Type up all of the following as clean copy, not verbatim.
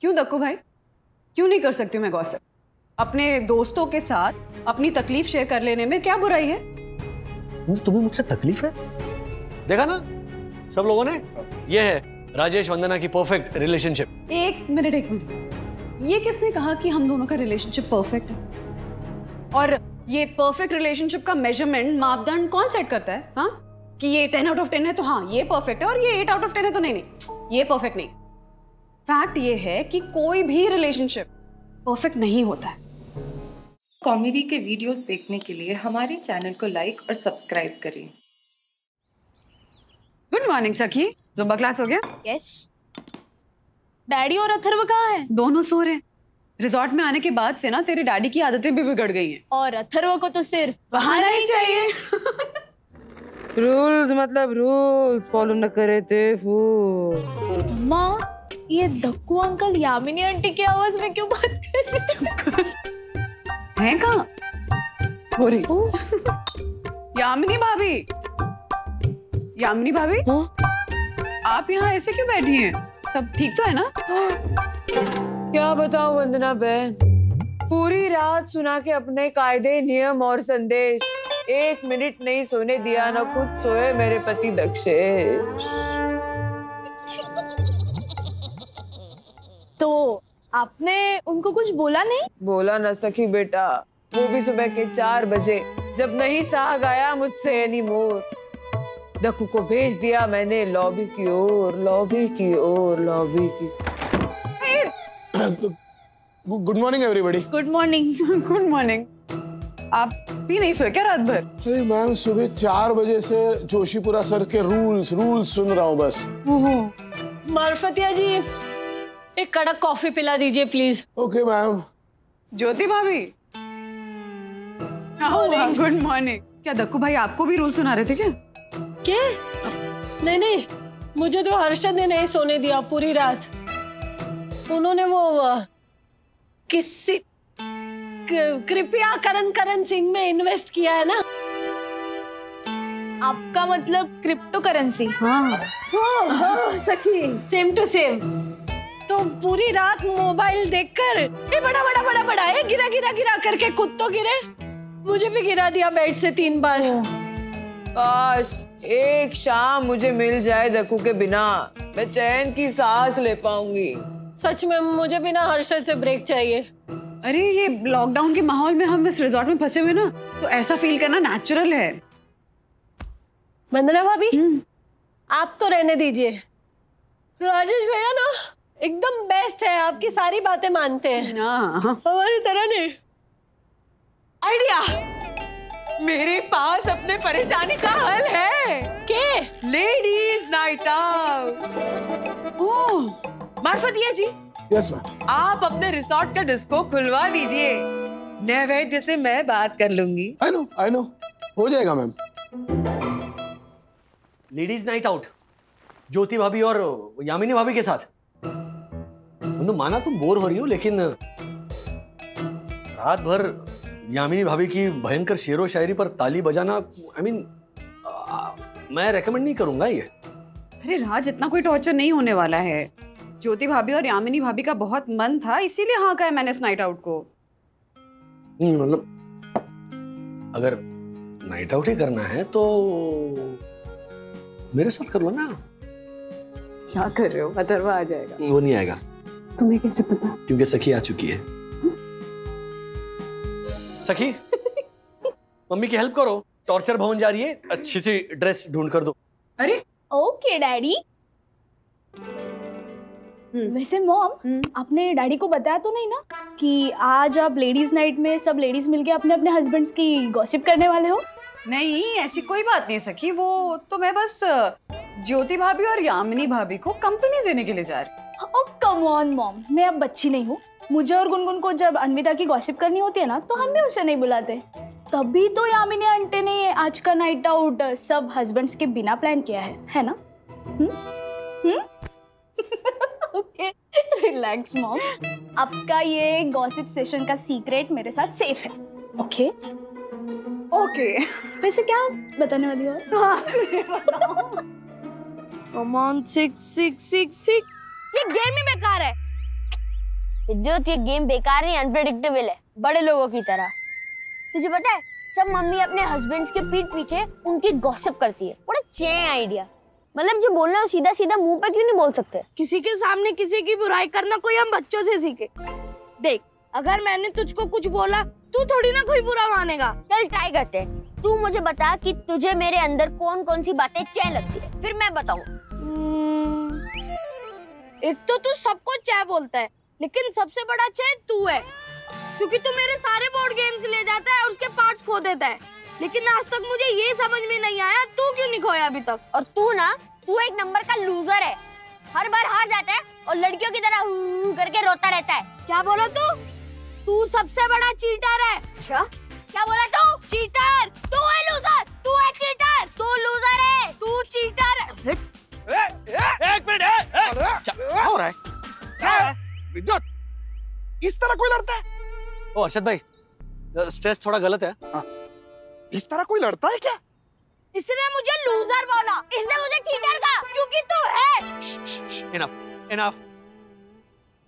क्यों दक्कू भाई, क्यों नहीं कर सकती हूँ मैं गॉसिप? अपने दोस्तों के साथ अपनी तकलीफ शेयर कर लेने में क्या बुराई है? तुम्हें मुझसे तकलीफ है? देखा ना सब लोगों ने, ये है राजेश वंदना की परफेक्ट रिलेशनशिप। एक मिनट, ये किसने कहा कि हम दोनों का रिलेशनशिप परफेक्ट है? और ये परफेक्ट रिलेशनशिप का मेजरमेंट, मापदंड कौन सेट करता है? हाँ, कि ये 10 आउट ऑफ 10 है तो हाँ ये परफेक्ट है, और ये 8 आउट ऑफ 10 है तो नहीं, ये परफेक्ट नहीं। फैक्ट ये है कि कोई भी रिलेशनशिप परफेक्ट नहीं होता है। कॉमेडी के वीडियोस देखने के लिए हमारे चैनल को लाइक और सब्सक्राइब करें। गुड मॉर्निंग सखी, जुम्बा क्लास हो गया? यस। डैडी और अथर्व कहाँ हैं? दोनों सो रहे हैं। रिजॉर्ट में आने के बाद से ना तेरे डैडी की आदतें भी बिगड़ गई हैं। और अथर्व को तो सिर्फ बहाना ही चाहिए। रूल्स मतलब रूल्स फॉलो न करे थे फूल। माँ, ये दक्कू अंकल यामिनी आंटी की आवाज में क्यों बात कर रहे हैं? कहाँ हो रही? यामिनी भाभी, यामिनी भाभी, आप यहाँ ऐसे क्यों बैठी हैं? सब ठीक तो है ना? क्या बताऊं वंदना बहन, पूरी रात सुना के अपने कायदे, नियम और संदेश, 1 मिनट नहीं सोने दिया, ना खुद सोए मेरे पति दक्षेश। तो आपने उनको कुछ बोला नहीं? बोला न सकी बेटा, वो भी सुबह के 4 बजे, जब नहीं सहा गया मुझसे एनीमोर। दक्कू को भेज दिया मैंने लॉबी की ओर, लॉबी की ओर, लॉबी की। Good morning everybody. Good morning. Good morning. आप भी नहीं सोए क्या रात भर? अरे मैम, सुबह 4 बजे से जोशीपुरा सर के रूल्स सुन रहा हूँ बस। मार्फतिया जी, एक कड़क कॉफी पिला दीजिए प्लीज। Okay ma'am. ज्योति भाभी, गुड मॉर्निंग। क्या दक्कू भाई आपको भी रूल सुना रहे थे क्या? क्या? नहीं, मुझे तो हर्षद ने नहीं सोने दिया पूरी रात। उन्होंने वो किसी कृपया करण सिंह में इन्वेस्ट किया है ना। आपका मतलब क्रिप्टो करेंसी? हाँ सखी, सेम टू सेम। तो पूरी रात मोबाइल देखकर ये बड़ा है, गिरा करके खुद तो गिरे, मुझे भी गिरा दिया बेड से 3 बार। काश एक शाम मुझे मिल जाए दक्कू के बिना, मैं चैन की सांस ले पाऊंगी। सच में मुझे भी ना हर्षद से ब्रेक चाहिए। अरे ये लॉकडाउन के माहौल में हम इस रिजॉर्ट में फंसे हुए ना, तो ऐसा फील करना नेचुरल है। वंदना भाभी, आप तो रहने दीजिए। राजेश भैया ना एकदम बेस्ट है, आपकी सारी बातें मानते हैं। हमारी तरह नहीं। आइडिया, मेरे पास अपने परेशानी का हल है। के? Ladies night out. Oh Marfatia ji, yes ma'am. आप अपने रिसोर्ट का डिस्को खुलवा दीजिए, नैवेद्य से मैं बात कर लूंगी। आई नो, हो जाएगा मैम। लेडीज नाइट आउट ज्योति भाभी और यामिनी भाभी के साथ। तो माना तुम बोर हो रही हो, लेकिन रात भर यामिनी भाभी की भयंकर शेरो शायरी पर ताली बजाना, मैं रेकमेंड नहीं करूंगा ये। अरे राज, इतना कोई टॉर्चर नहीं होने वाला है। ज्योति भाभी और यामिनी भाभी का बहुत मन था, इसीलिए हाँ कहा मैंने इस नाइट आउट को। मतलब अगर नाइट आउट ही करना है तो मेरे साथ कर लो ना। क्या कर रहे हो? अथर्व आ जाएगा। वो नहीं आएगा। तुम्हें कैसे पता? क्योंकि सखी आ चुकी है। सखी, मम्मी की हेल्प करो, टॉर्चर भवन जा रही है, अच्छी सी ड्रेस ढूंढ कर दो। अरे ओके डैडी। वैसे मॉम, आपने डैडी को बताया तो नहीं ना कि आज आप लेडीज नाइट में सब लेडीज मिलके अपने अपने हस्बैंड्स की गॉसिप करने वाले हो? नहीं, ऐसी कोई बात नहीं सखी। वो तो मैं बस ज्योति भाभी और यामिनी भाभी को कंपनी देने के लिए जा रही हूँ। ओह कम ऑन मॉम, मैं अब बच्ची नहीं हूँ। मुझे और गुनगुन को जब अन्विता की गॉसिप करनी होती है ना, तो हम भी उसे नहीं बुलाते। तभी तो यामिनी आंटी ने आज का नाइट आउट सब हस्बैंड्स के बिना प्लान किया है ना? Okay, relax mom. आपका ये गॉसिप सेशन का सीक्रेट मेरे साथ सेफ है। Okay okay. वैसे क्या बताने वाली हो? Come on, 6 6 6 6। ये गेम ही बेकार है। विद्युत, ये गेम बेकार नहीं, अनप्रेडिक्टेबल है, बड़े लोगों की तरह। तुझे पता है सब मम्मी अपने हस्बैंड्स के पीठ पीछे उनकी गॉसिप करती है। बड़ा चे आइडिया, मतलब जो बोलना है सीधा सीधा मुंह पे क्यों नहीं बोल सकते? किसी के सामने किसी की बुराई करना कोई हम बच्चों से सीखे। देख, अगर मैंने तुझको कुछ बोला तू थोड़ी ना कोई बुरा मानेगा। चल ट्राई करते हैं। तू मुझे बता कि तुझे मेरे अंदर कौन कौन सी बातें चैन लगती है, फिर मैं बताऊं। एक तो तू सबको चै बोलता है, लेकिन सबसे बड़ा चै तू है, क्योंकि तू मेरे सारे बोर्ड गेम्स ले जाता है और उसके पार्ट्स खो देता है। लेकिन आज तक मुझे ये समझ में नहीं आया तू क्यों नहीं खोया अभी तक। और तू एक नंबर का लूजर है, हर बार हार जाता है और लड़कियों की तरह करके रोता रहता है। क्या बोला तू सबसे बड़ा चीटर है। अच्छा, क्या बोला तू? चीटर। तू है लूजर, तू है चीटर। तू लूजर है, तू चीटर है। एक मिनट, क्या हो रहा है? क्या है? विद्युत, इस तरह कोई लड़ता है? ओ अर्शद भाई, स्ट्रेस थोड़ा गलत है। हाँ। इस तरह कोई लड़ता है क्या? इसने मुझे लूजर बोला, इसने मुझे चीटर कहा, क्योंकि तू है। इनफ।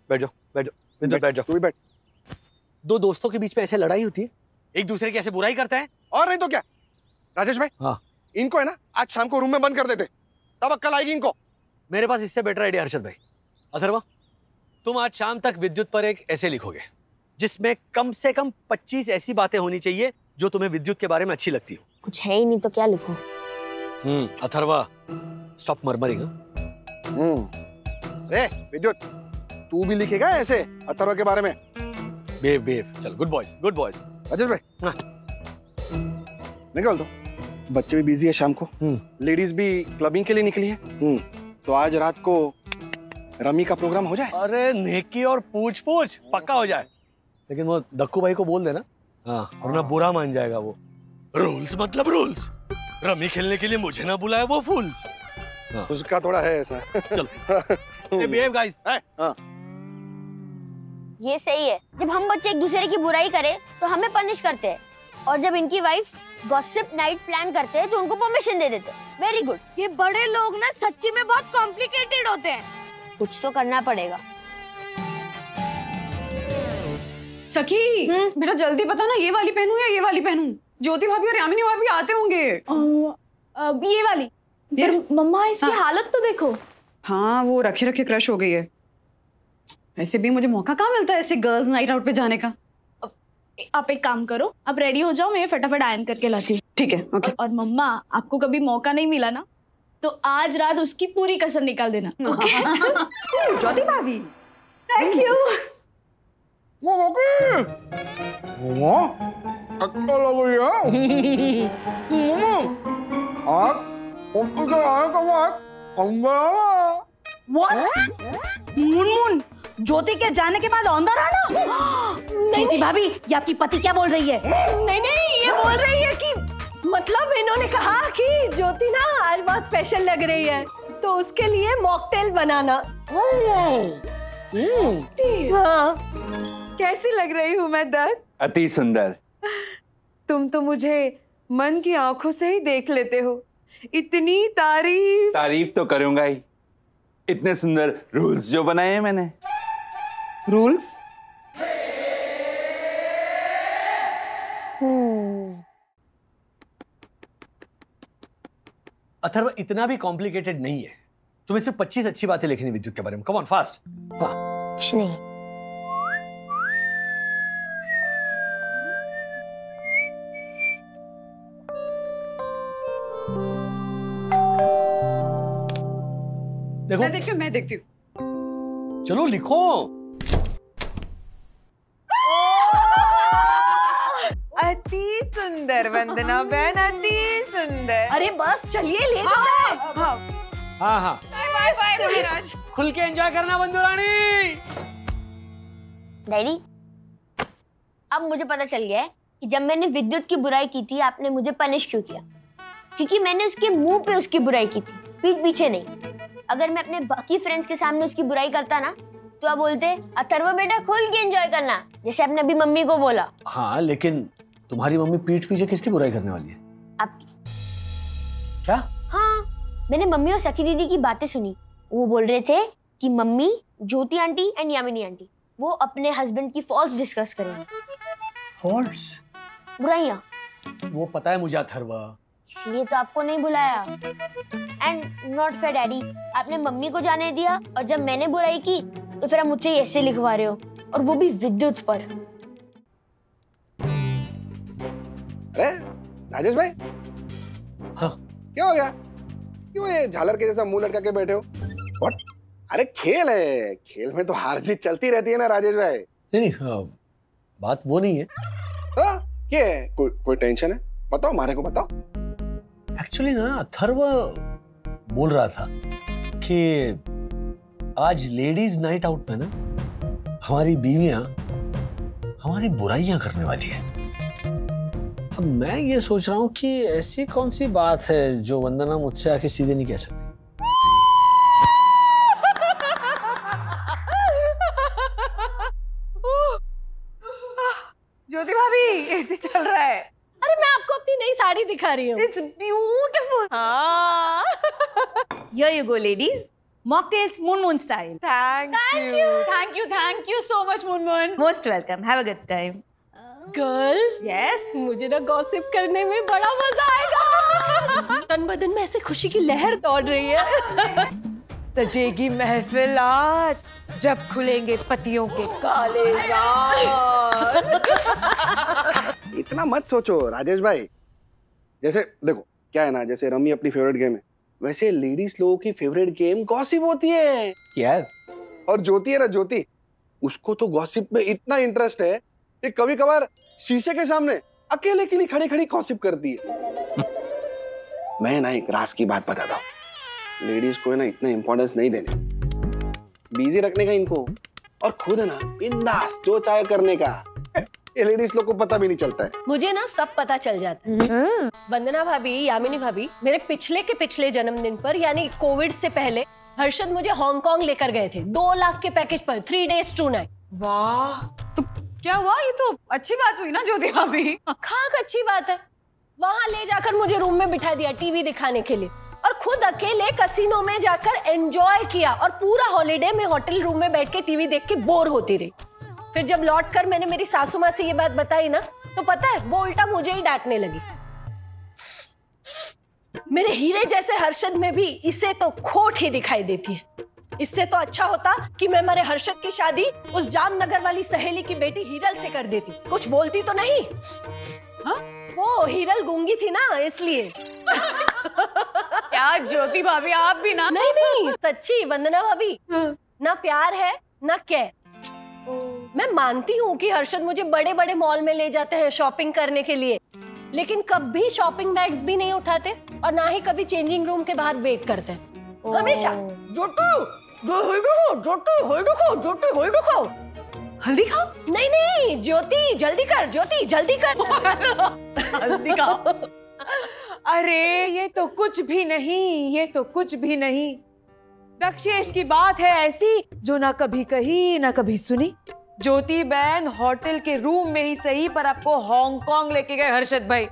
बैठ जाओ, विद्युत बैठ जाओ। तू भी बैठ। दो दोस्तों के बीच में ऐसे लड़ाई होती है, एक दूसरे की ऐसे बुराई करते हैं। और नहीं तो क्या राजेश भाई? हाँ। इनको है ना आज शाम को रूम में बंद कर देते, तब अक्ल आएगी इनको। मेरे पास इससे बेटर आइडिया अर्शद भाई। अथर्वा, तुम आज शाम तक विद्युत पर एक ऐसे लिखोगे जिसमें कम से कम 25 ऐसी बातें होनी चाहिए जो तुम्हें विद्युत के बारे में अच्छी लगती हो। कुछ है ही नहीं तो क्या लिखूं? Atharva, stop murmuring. अरे विद्युत, तू भी लिखेगा ऐसे अथर्वा के बारे में? बेव। चल, good boys, good boys. Rajesh भाई, हाँ। मैं क्या बोलता हूँ, बच्चे भी बिजी है शाम को, लेडीज भी क्लबिंग के लिए निकली है, तो आज रात को रमी का प्रोग्राम हो जाए। अरे नेकी और पूछ पक्का हो जाए, लेकिन वो दक्कू भाई को बोल देना। हाँ, वरना बुरा मान जाएगा वो। रूल्स मतलब रूल्स, रमी खेलने के लिए मुझे ना बुलाया वो फूल्स। हाँ। उसका थोड़ा है ऐसा। चलो बिहेव गाइस। हाँ। ये सही है, जब हम बच्चे एक दूसरे की बुराई करें तो हमें पनिश करते हैं, और जब इनकी वाइफ गॉसिप नाइट प्लान करते हैं तो उनको परमिशन दे देते हैं। Very good. ये बड़े लोग ना सच्ची में बहुत कॉम्प्लिकेटेड होते हैं। कुछ तो करना पड़ेगा। सखी, बेटा जल्दी बता ना, ये वाली पहनूं या ये वाली पहनूं? ज्योति भाभी और यामिनी भाभी आते होंगे। ये वाली। पर मम्मा इसकी हालत तो देखो। हाँ, वो रखे रखे क्रश हो गई है। ऐसे भी मुझे मौका कहाँ मिलता है ऐसे गर्ल्स नाइट आउट पे जाने का। आप एक काम करो, आप रेडी हो जाओ, मैं फटाफट आयरन करके लाती हूँ। ठीक है, ओके। और मम्मा, आपको कभी मौका नहीं मिला ना तो आज रात उसकी पूरी कसर निकाल देना। ज्योति भाभी, थैंक यू। मुनमुन, ज्योति के जाने के बाद औंधा रहा ना? ज्योति भाभी, ये आपकी पति क्या बोल रही है? नहीं, ये बोल रही है कि मतलब इन्होंने कहा कि ज्योति ना आज बहुत स्पेशल लग रही है, तो उसके लिए मॉकटेल बनाना। हाँ। कैसी लग रही हूँ मैं दत्त? अति सुंदर। तुम तो मुझे मन की आंखों से ही देख लेते हो। इतनी तारीफ तो करूंगा ही, इतने सुंदर रूल्स जो बनाए हैं मैंने। रूल्स? अथर्व, इतना भी कॉम्प्लिकेटेड नहीं है। तुम्हें सिर्फ 25 अच्छी बातें लिखनी विद्युत के बारे में। कम ऑन, फास्ट। कुछ नहीं। देखो, मैं देखती हूँ। चलो लिखो। अति सुंदर वंदना बहन, अति सुंदर। अरे बस चलिए, ले हाँ। खुल के एंजॉय करना बंधु रानी। डैडी, अब मुझे पता चल गया है कि जब मैंने विद्युत की बुराई की थी आपने मुझे पनिश क्यों किया। क्योंकि मैंने उसके मुंह पे उसकी बुराई की थी, पीठ पीछे नहीं। अगर मैं अपने बाकी फ्रेंड्स के सामने उसकी बुराई करता ना तो आप बोलते अथर्व बेटा खुल के एंजॉय करना, जैसे आपने अभी मम्मी को बोला। हाँ, लेकिन तुम्हारी मम्मी पीठ पीछे किसकी बुराई करने वाली है? आपकी। क्या? हाँ, मैंने मम्मी और सखी दीदी की बातें सुनी। वो बोल रहे थे कि mummy, Jyoti aunty and Yamini aunty वो अपने हस्बैंड की फॉल्स डिस्कस करेंगे। फॉल्ट्स? बुराइयां। वो पता है मुझे अथर्वा, इसलिए तो आपको नहीं बुलाया। एंड नॉट फेयर डैडी, आपने मम्मी को जाने दिया और जब मैंने बुराई की तो फिर आप मुझसे ऐसे लिखवा रहे हो, और वो भी विद्युत पर। अरे राजेश भाई, हाँ क्या हो गया? क्यों ये झालर के जैसा मुंह लटका के बैठे हो? What? अरे खेल है, खेल में तो हार जीत चलती रहती है ना राजेश भाई। नहीं, बात वो नहीं है। हाँ, क्या है? कोई टेंशन है? बताओ, मारे को बताओ। एक्चुअली ना अथर्व बोल रहा था कि आज लेडीज नाइट आउट में ना हमारी बीवियां हमारी बुराइयां करने वाली है। अब मैं ये सोच रहा हूँ कि ऐसी कौन सी बात है जो वंदना मुझसे आके सीधे नहीं कह सकती। ज्योति भाभी, ऐसे चल रहा है। अरे मैं आपको अपनी नई साड़ी दिखा रही हूँ। It's beautiful. हाँ। Here you go, ladies. Mocktails, Moon Moon style. Thank you so much, Moon Moon. Most welcome. Have a good time. Girls, Yes. मुझे ना गॉसिप करने में बड़ा मजा आएगा। तन बदन में ऐसे खुशी की लहर दौड़ रही है। सजेगी महफिल आज जब खुलेंगे पतियों के काले राज। इतना मत सोचो राजेश भाई। जैसे देखो क्या है ना, जैसे रमी अपनी फेवरेट गेम है, वैसे लेडीज लोगों की फेवरेट गेम गॉसिप होती है। यस। और ज्योति है ना, ज्योति, उसको तो गॉसिप में इतना इंटरेस्ट है कि कभी कभार शीशे के सामने अकेले के लिए खड़ी खड़ी गॉसिप करती है। मैं ना एक राज की बात बताता हूँ, लेडीज को है ना इतना इंपॉर्टेंस नहीं देने, बिजी रखने का इनको, और खुद है ना बिंदास जो चाहे करने का। ये लेडीज लोग को पता भी नहीं चलता है। मुझे ना सब पता चल जाता है। वंदना भाभी, यामिनी भाभी, मेरे पिछले जन्मदिन पर यानी कोविड से पहले हर्षद मुझे हांगकांग लेकर गए थे 2 लाख के पैकेज पर 3 days 2 nights। वाह, तो क्या हुआ? ये तो अच्छी बात हुई ना ज्योति भाभी। खाक अच्छी बात है। वहां ले जाकर मुझे रूम में बिठा दिया टीवी दिखाने के लिए, और खुद अकेले कसिनो में जाकर एंजॉय किया, और पूरा हॉलिडे में होटल रूम में बैठ के टीवी देख के बोर होती रही। फिर जब लौटकर मैंने मेरी सासू माँ से ये बात बताई ना, तो पता है वो उल्टा मुझे ही डांटने लगी। मेरे हीरे जैसे हर्षद में भी इसे तो खोट ही दिखाई देती है। इससे तो अच्छा होता कि मैं मेरे हर्षद की शादी उस जामनगर वाली सहेली की बेटी हीरल से कर देती, कुछ बोलती तो नहीं। हाँ? वो हीरल गूंगी थी ना, इसलिए। क्या ज्योति भाभी, आप भी ना? नहीं सच्ची वंदना भाभी, ना प्यार है ना केयर। मैं मानती हूँ कि हर्षद मुझे बड़े बड़े मॉल में ले जाते हैं शॉपिंग करने के लिए, लेकिन कभी शॉपिंग बैग्स भी नहीं उठाते और ना ही कभी चेंजिंग रूम के बाहर वेट करते हैं। हमेशा हल्दी खाओ। नहीं ज्योति जल्दी कर, ज्योति जल्दी कर। हल्दी खाओ। अरे ये तो कुछ भी नहीं, ये तो कुछ भी नहीं। दक्षेश की बात है ऐसी जो ना कभी कही ना कभी सुनी। ज्योति बहन होटल के रूम में ही सही, पर आपको हांगकांग लेके गए हर्षद भाई।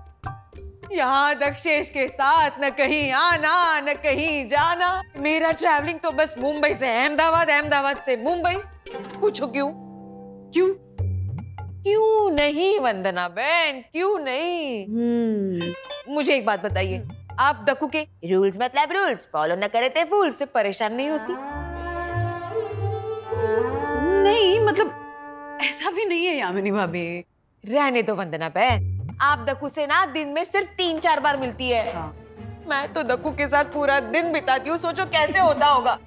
यहाँ दक्षेश के साथ न कहीं आना न कहीं जाना। मेरा ट्रैवलिंग तो बस मुंबई से अहमदाबाद, अहमदाबाद से मुंबई। पूछो क्यों? क्यों नहीं वंदना बहन, क्यों नहीं? मुझे एक बात बताइए, आप दक्कू के रूल्स मतलब रूल्स फॉलो न करे थे फूल से परेशान नहीं होती? नहीं, मतलब ऐसा भी नहीं है यामिनी भाभी। रहने दो वंदना बहन, आप दक्कू से ना दिन में सिर्फ 3-4 बार मिलती है। हाँ। मैं तो दक्कू के साथ पूरा दिन बिताती हूँ। सोचो कैसे होता होगा।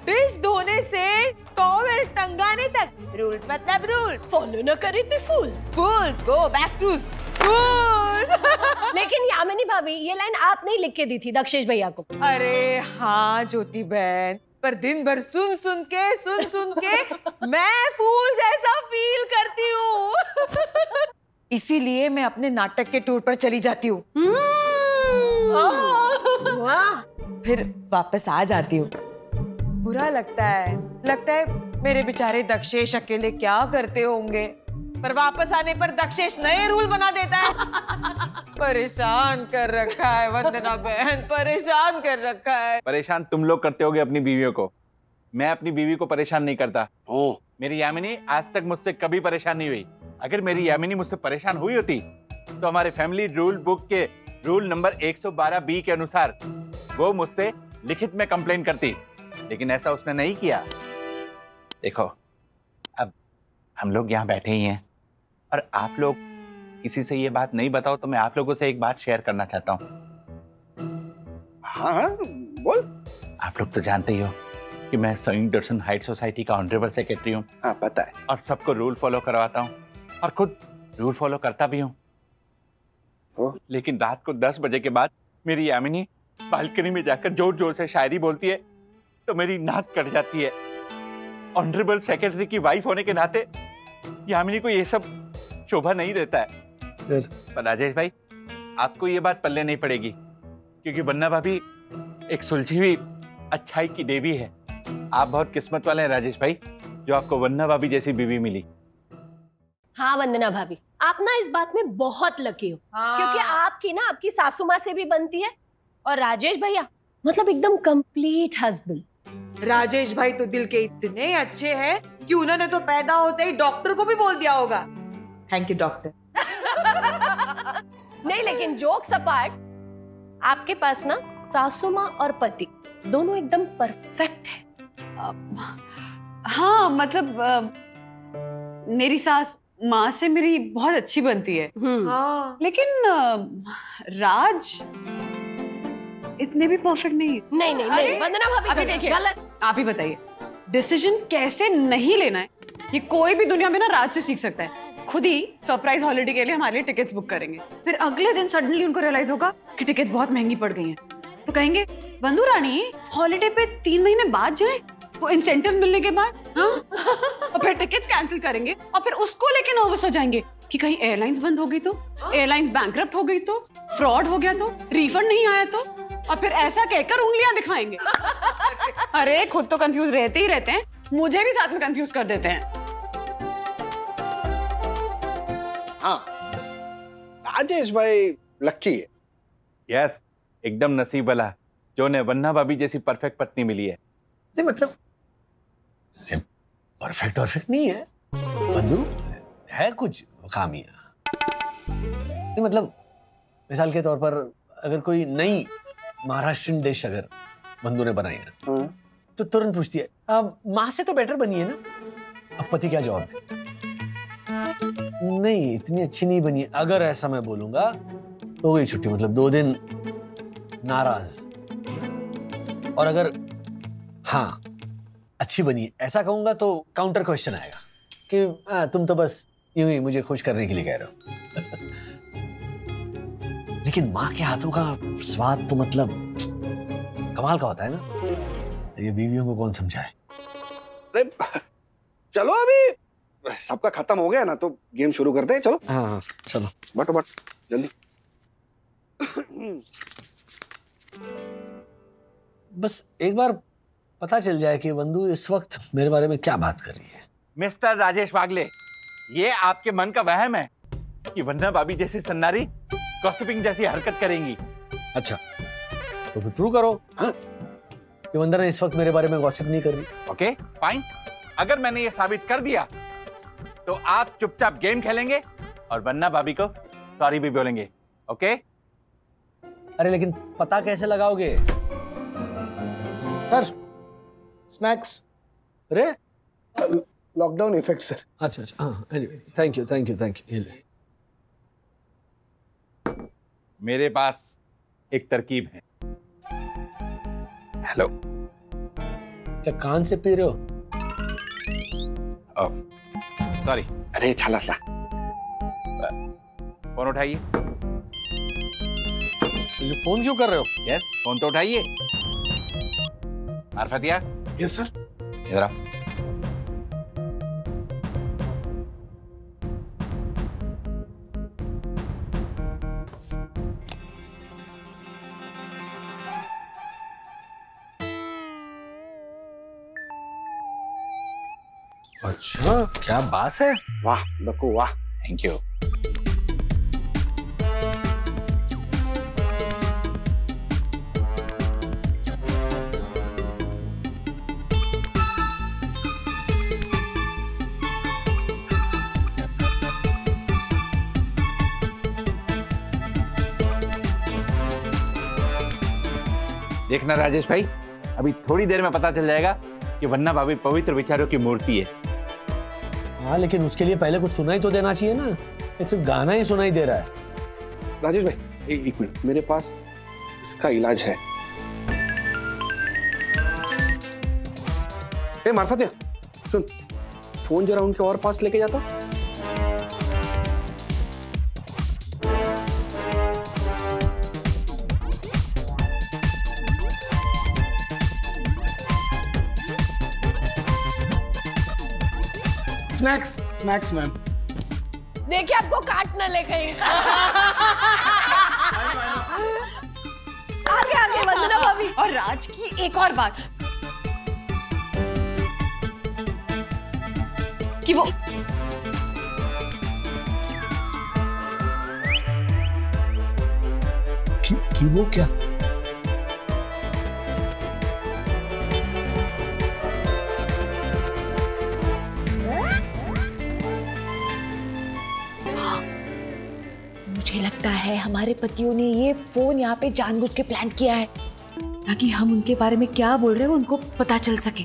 डिश धोने से टॉवेल टंगाने तक रूल्स मतलब रूल्स फॉलो न करे थे फूल्स गो बैक टू स्कूल। लेकिन यामिनी भाभी, ये लाइन आप नहीं लिख के दी थी दक्षेश भैया को। अरे हाँ ज्योति बहन, पर दिन भर सुन सुन के मैं फूल जैसा फील करती हूँ। इसीलिए मैं अपने नाटक के टूर पर चली जाती हूँ। फिर वापस आ जाती हूँ। बुरा लगता है मेरे बेचारे दक्षेश अकेले क्या करते होंगे, पर वापस आने पर दक्षेश नए रूल बना देता है। परेशान कर रखा है वंदना बहन, परेशान कर रखा है। परेशान तुम लोग करते होगे अपनी बीवियों को, मैं अपनी बीवी को परेशान नहीं करता। ओ, मेरी यामिनी आज तक मुझसे कभी परेशान नहीं हुई। अगर मेरी यामिनी मुझसे परेशान हुई होती तो हमारे फैमिली रूल बुक के रूल नंबर 112B के अनुसार वो मुझसे लिखित में कंप्लेन करती, लेकिन ऐसा उसने नहीं किया। देखो, अब हम लोग यहाँ बैठे ही हैं और आप लोग किसी से ये बात नहीं बताओ तो मैं आप लोगों से एक बात शेयर करना चाहता हूँ। हाँ हाँ बोल। आप लोग तो जानते ही हो कि मैं संयुक्त दर्शन हाइट सोसाइटी का ऑनरेबल सेक्रेटरी हूँ। हाँ पता है। और सबको रूल फॉलो करवाता हूँ और खुद रूल फॉलो करता भी हूँ। लेकिन रात को 10 बजे के बाद मेरी यामिनी बालकनी में जाकर जोर जोर से शायरी बोलती है तो मेरी नाक कट जाती है। ऑनरेबल सेक्रेटरी की वाइफ होने के नाते यामिनी को ये सब शोभा नहीं देता है। पर राजेश भाई, आपको ये बात पल्ले नहीं पड़ेगी क्योंकि वन्ना भाभी एक सुलझी हुई अच्छाई की देवी है। आप बहुत किस्मत वाले हैं राजेश भाई, जो आपको वन्ना भाभी जैसी बीवी मिली। हाँ वंदना भाभी, आप ना इस बात में बहुत लकी हो। क्योंकि आपकी ना आपकी सासू माँ से भी बनती है और राजेश भैया मतलब एकदम कंप्लीट हस्बैंड। राजेश भाई तो दिल के इतने अच्छे हैं कि उन्होंने तो पैदा होते ही डॉक्टर को भी बोल दिया होगा, थैंक यू डॉक्टर। नहीं, लेकिन जोक्स अपार्ट, आपके पास ना सासू माँ और पति दोनों एकदम परफेक्ट है। हाँ मतलब मेरी सास माँ से मेरी बहुत अच्छी बनती है। हाँ। लेकिन राज इतने भी परफेक्ट नहीं है। नहीं वंदना भाभी, अभी देखिए, गलत। आप ही बताइए डिसीजन कैसे नहीं लेना है, ये कोई भी दुनिया में ना राज से सीख सकता है। खुद ही सरप्राइज हॉलिडे के लिए हमारे लिए टिकट्स बुक करेंगे, फिर अगले दिन सडनली उनको रियलाइज होगा कि टिकट बहुत महंगी पड़ गई हैं, तो कहेंगे बंधु रानी हॉलिडे पे 3 महीने बाद जाए, वो इंसेंटिव मिलने के बाद। हाँ और फिर टिकट्स कैंसिल करेंगे और फिर उसको लेके नर्वस हो जाएंगे कि कहीं एयरलाइंस बंद हो गई तो, एयरलाइंस बैंकरप्ट हो गई तो, फ्रॉड हो गया तो, रिफंड नहीं आया तो, और फिर ऐसा कहकर उंगलियां दिखाएंगे। अरे खुद तो कंफ्यूज रहते ही रहते हैं, मुझे भी साथ में कंफ्यूज कर देते हैं। हाँ राजेश भाई लक्की है। यस, एकदम नसीब वाला जो ने वन्ना भाभी जैसी परफेक्ट पत्नी मिली है। नहीं मतलब परफेक्ट नहीं है बंधु, है कुछ खामियां। नहीं मतलब मिसाल के तौर पर अगर कोई नई महाराष्ट्रियन डिश अगर बंधु ने बनाई है तो तुरंत पूछती है माँ से तो बेटर बनी है ना। अब पति क्या जवाब दे? नहीं इतनी अच्छी नहीं बनी। अगर ऐसा मैं बोलूंगा तो हो गई छुट्टी, मतलब 2 दिन नाराज। और अगर हाँ अच्छी बनी ऐसा कहूंगा तो काउंटर क्वेश्चन आएगा कि तुम तो बस यूं ही मुझे खुश करने के लिए कह रहे हो। लेकिन माँ के हाथों का स्वाद तो मतलब कमाल का होता है ना, ये बीवियों को कौन समझाए। चलो अभी सबका खत्म हो गया ना तो गेम शुरू करते हैं। चलो हाँ चलो बट जल्दी। बस एक बार पता चल जाए कि बंधु इस वक्त मेरे बारे में क्या बात कर रही है। मिस्टर राजेश वागले, ये आपके मन का वहम है कि वन्ना भाभी जैसी सन्नारी गॉसिपिंग जैसी हरकत करेंगी। अच्छा तो फिर प्रूव करो हाँ कि वंदना इस वक्त मेरे बारे में गॉसिप नहीं कर रही। ओके फाइन, अगर मैंने ये साबित कर दिया तो आप चुपचाप गेम खेलेंगे और वन्ना भाभी को सॉरी भी बोलेंगे। ओके? अरे लेकिन पता कैसे लगाओगे? Sir snacks. अरे लॉकडाउन इफेक्ट सर। अच्छा हाँ थैंक यू। मेरे पास एक तरकीब है। हेलो, क्या कान से पी रहे हो? सॉरी। अरे छाला फोन उठाइए। ये फोन क्यों कर रहे हो? यस, फोन तो उठाइए। आरफतिया। Yes sir. इधर आओ। अच्छा क्या बात है। वाह दक्कू वाह। Thank you. देखना राजेश भाई, अभी थोड़ी देर में पता चल जाएगा कि वन्ना भाभी पवित्र विचारों की मूर्ति है। हाँ, लेकिन उसके लिए पहले कुछ सुनाई तो देना चाहिए ना। ये सिर्फ गाना ही सुनाई दे रहा है। राजेश भाई एक मिनट, मेरे पास इसका इलाज है। ए मार्फत, सुन, फोन जरा उनके और पास लेके जाता। Snacks ma'am. देखिए आपको काट न ले कहीं। आगे आगे वंदना भाभी। और राज की एक और बात कि वो कि वो क्या? मुझे लगता है हमारे पतियों ने ये फोन यहाँ पे जानबूझ के प्लान किया है ताकि हम उनके बारे में क्या बोल रहे हैं उनको पता चल सके।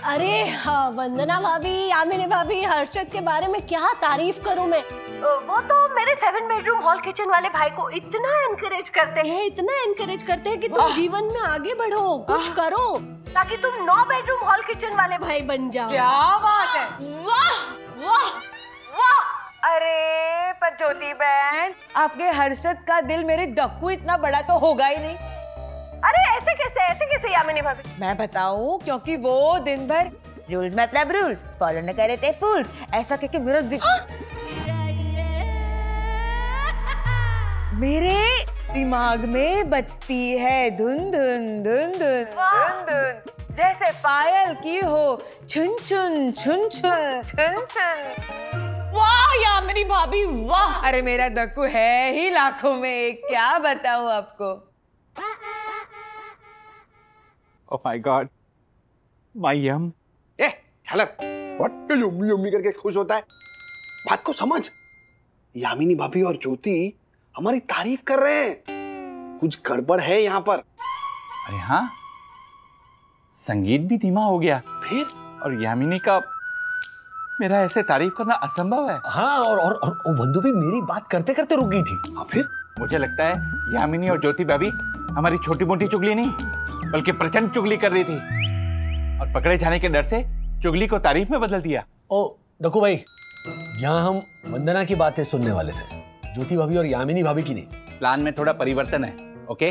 अरे हाँ, वंदना भाभी, यामिनी भाभी, हर्षद के बारे में क्या तारीफ करूं मैं। वो तो मेरे 7 बेडरूम हॉल किचन वाले भाई को इतना एनकरेज करते हैं कि तुम जीवन में आगे बढ़ो, कुछ करो ताकि तुम 9 बेडरूम हॉल किचन वाले भाई बन जाओ। क्या बात है, वाह वाह वाह। अरे पर ज्योति बहन, आपके हर्षद का दिल मेरे दक्कू इतना बड़ा तो होगा ही नहीं। अरे ऐसे कैसे यामिनी भाभी? मैं बताऊं, क्योंकि वो दिन भर रूल्स मतलब रूल्स फॉलो न करे थे फूल्स, ऐसा कहके मेरे दिमाग में बजती है धुन धुन धुन धुन धुन धुन, जैसे पायल की हो छुन छुन छुन छुन छुन छुन। वाह यामिनी भाभी वाह। अरे मेरा दक्कू है ही लाखों में एक, क्या बताऊं आपको। Oh my God, my yum. ए झालर, व्हाट के यम्मी यम्मी करके खुश होता है? बात को समझ। यामिनी भाभी और ज्योति हमारी तारीफ कर रहे हैं, कुछ गड़बड़ है यहाँ पर। अरे हाँ, संगीत भी धीमा हो गया फिर, और यामिनी का मेरा ऐसे तारीफ करना असंभव है। हाँ, और वंदु भी मेरी बात करते करते रुक गई थी। हाँ फिर मुझे लगता है यामिनी और ज्योति भाभी हमारी छोटी मोटी चुगली नहीं बल्कि प्रचंड चुगली कर रही थी, और पकड़े जाने के डर से चुगली को तारीफ में बदल दिया। ओ दक्कू भाई, यहाँ हम वंदना की बातें सुनने वाले थे, ज्योति भाभी और यामिनी भाभी की नहीं। प्लान में थोड़ा परिवर्तन है, ओके?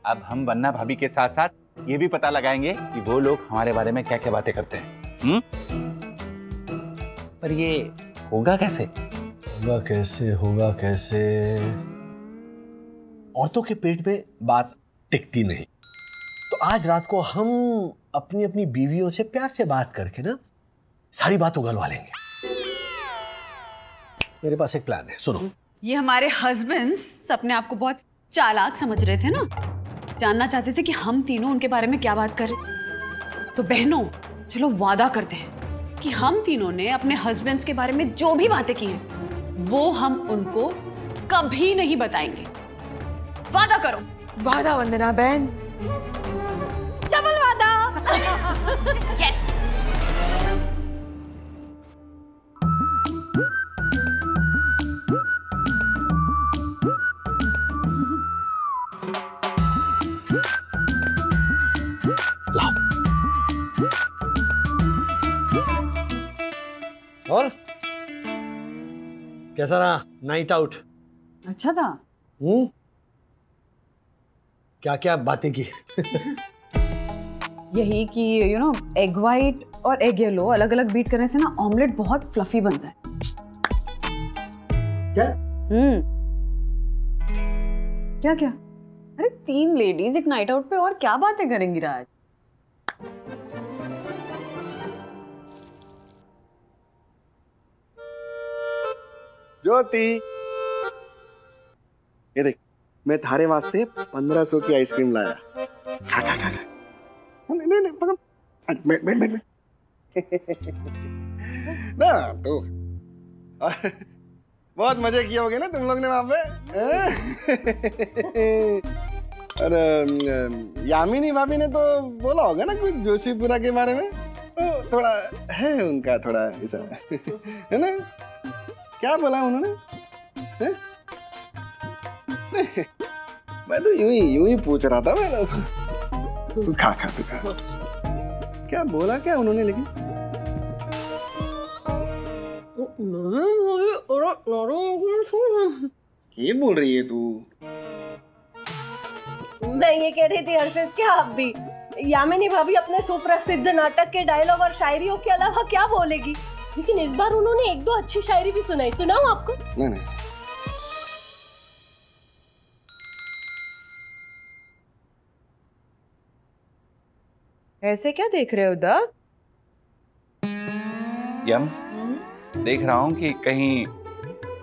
अब हम वन्ना भाभी के साथ साथ ये भी पता लगाएंगे कि वो लोग हमारे बारे में क्या क्या बातें करते हैं। पर ये होगा कैसे? होगा कैसे? औरतों के पेट में बात टिकती नहीं, तो आज रात को हम अपनी अपनी बीवियों से प्यार से बात करके ना सारी बात उगलवा लेंगे। मेरे पास एक प्लान है, सुनो। ये हमारे हस्बैंड्स अपने आप को बहुत चालाक समझ रहे थे ना, जानना चाहते थे कि हम तीनों उनके बारे में क्या बात कर रहे। तो बहनों, चलो वादा करते हैं कि हम तीनों ने अपने हस्बैंड्स के बारे में जो भी बातें की हैं वो हम उनको कभी नहीं बताएंगे। वादा करो। वादा वंदना बहन, डबल वादा। yes. लाओ। और कैसा रहा नाइट आउट? अच्छा था। क्या क्या बातें की? यही कि एग वाइट और एग येलो अलग अलग बीट करने से ना ऑमलेट बहुत फ्लफी बनता है। क्या? क्या क्या? अरे 3 लेडीज एक नाइट आउट पे और क्या बातें करेंगी राज? ज्योति, ये देख, मैं थारे वास्ते 1500 की आइसक्रीम लाया। खा खा खा। नहीं पकड़। बैठ बैठ बैठ। ना तो बहुत मजे किए होगे ना तुम लोग ने वहां पे। अरे यामिनी भाभी ने तो बोला होगा ना कुछ जोशीपुरा के बारे में, तो थोड़ा है उनका थोड़ा ऐसा है ना, क्या बोला उन्होंने? मैं तो यूं ही पूछ रहा था मैं। तू खा तू खा। क्या बोला क्या उन्होंने? लेकिन ये बोल रही है तू? मैं ये कह रही थी हर्षित, क्या आप भी यामिनी भाभी अपने सुप्रसिद्ध नाटक के डायलॉग और शायरियों के अलावा क्या बोलेगी? लेकिन इस बार उन्होंने एक दो अच्छी शायरी भी सुनाई। सुनाऊं आपको? नहीं। ऐसे क्या देख रहे हो दत्त? यम देख रहा हूँ कि कहीं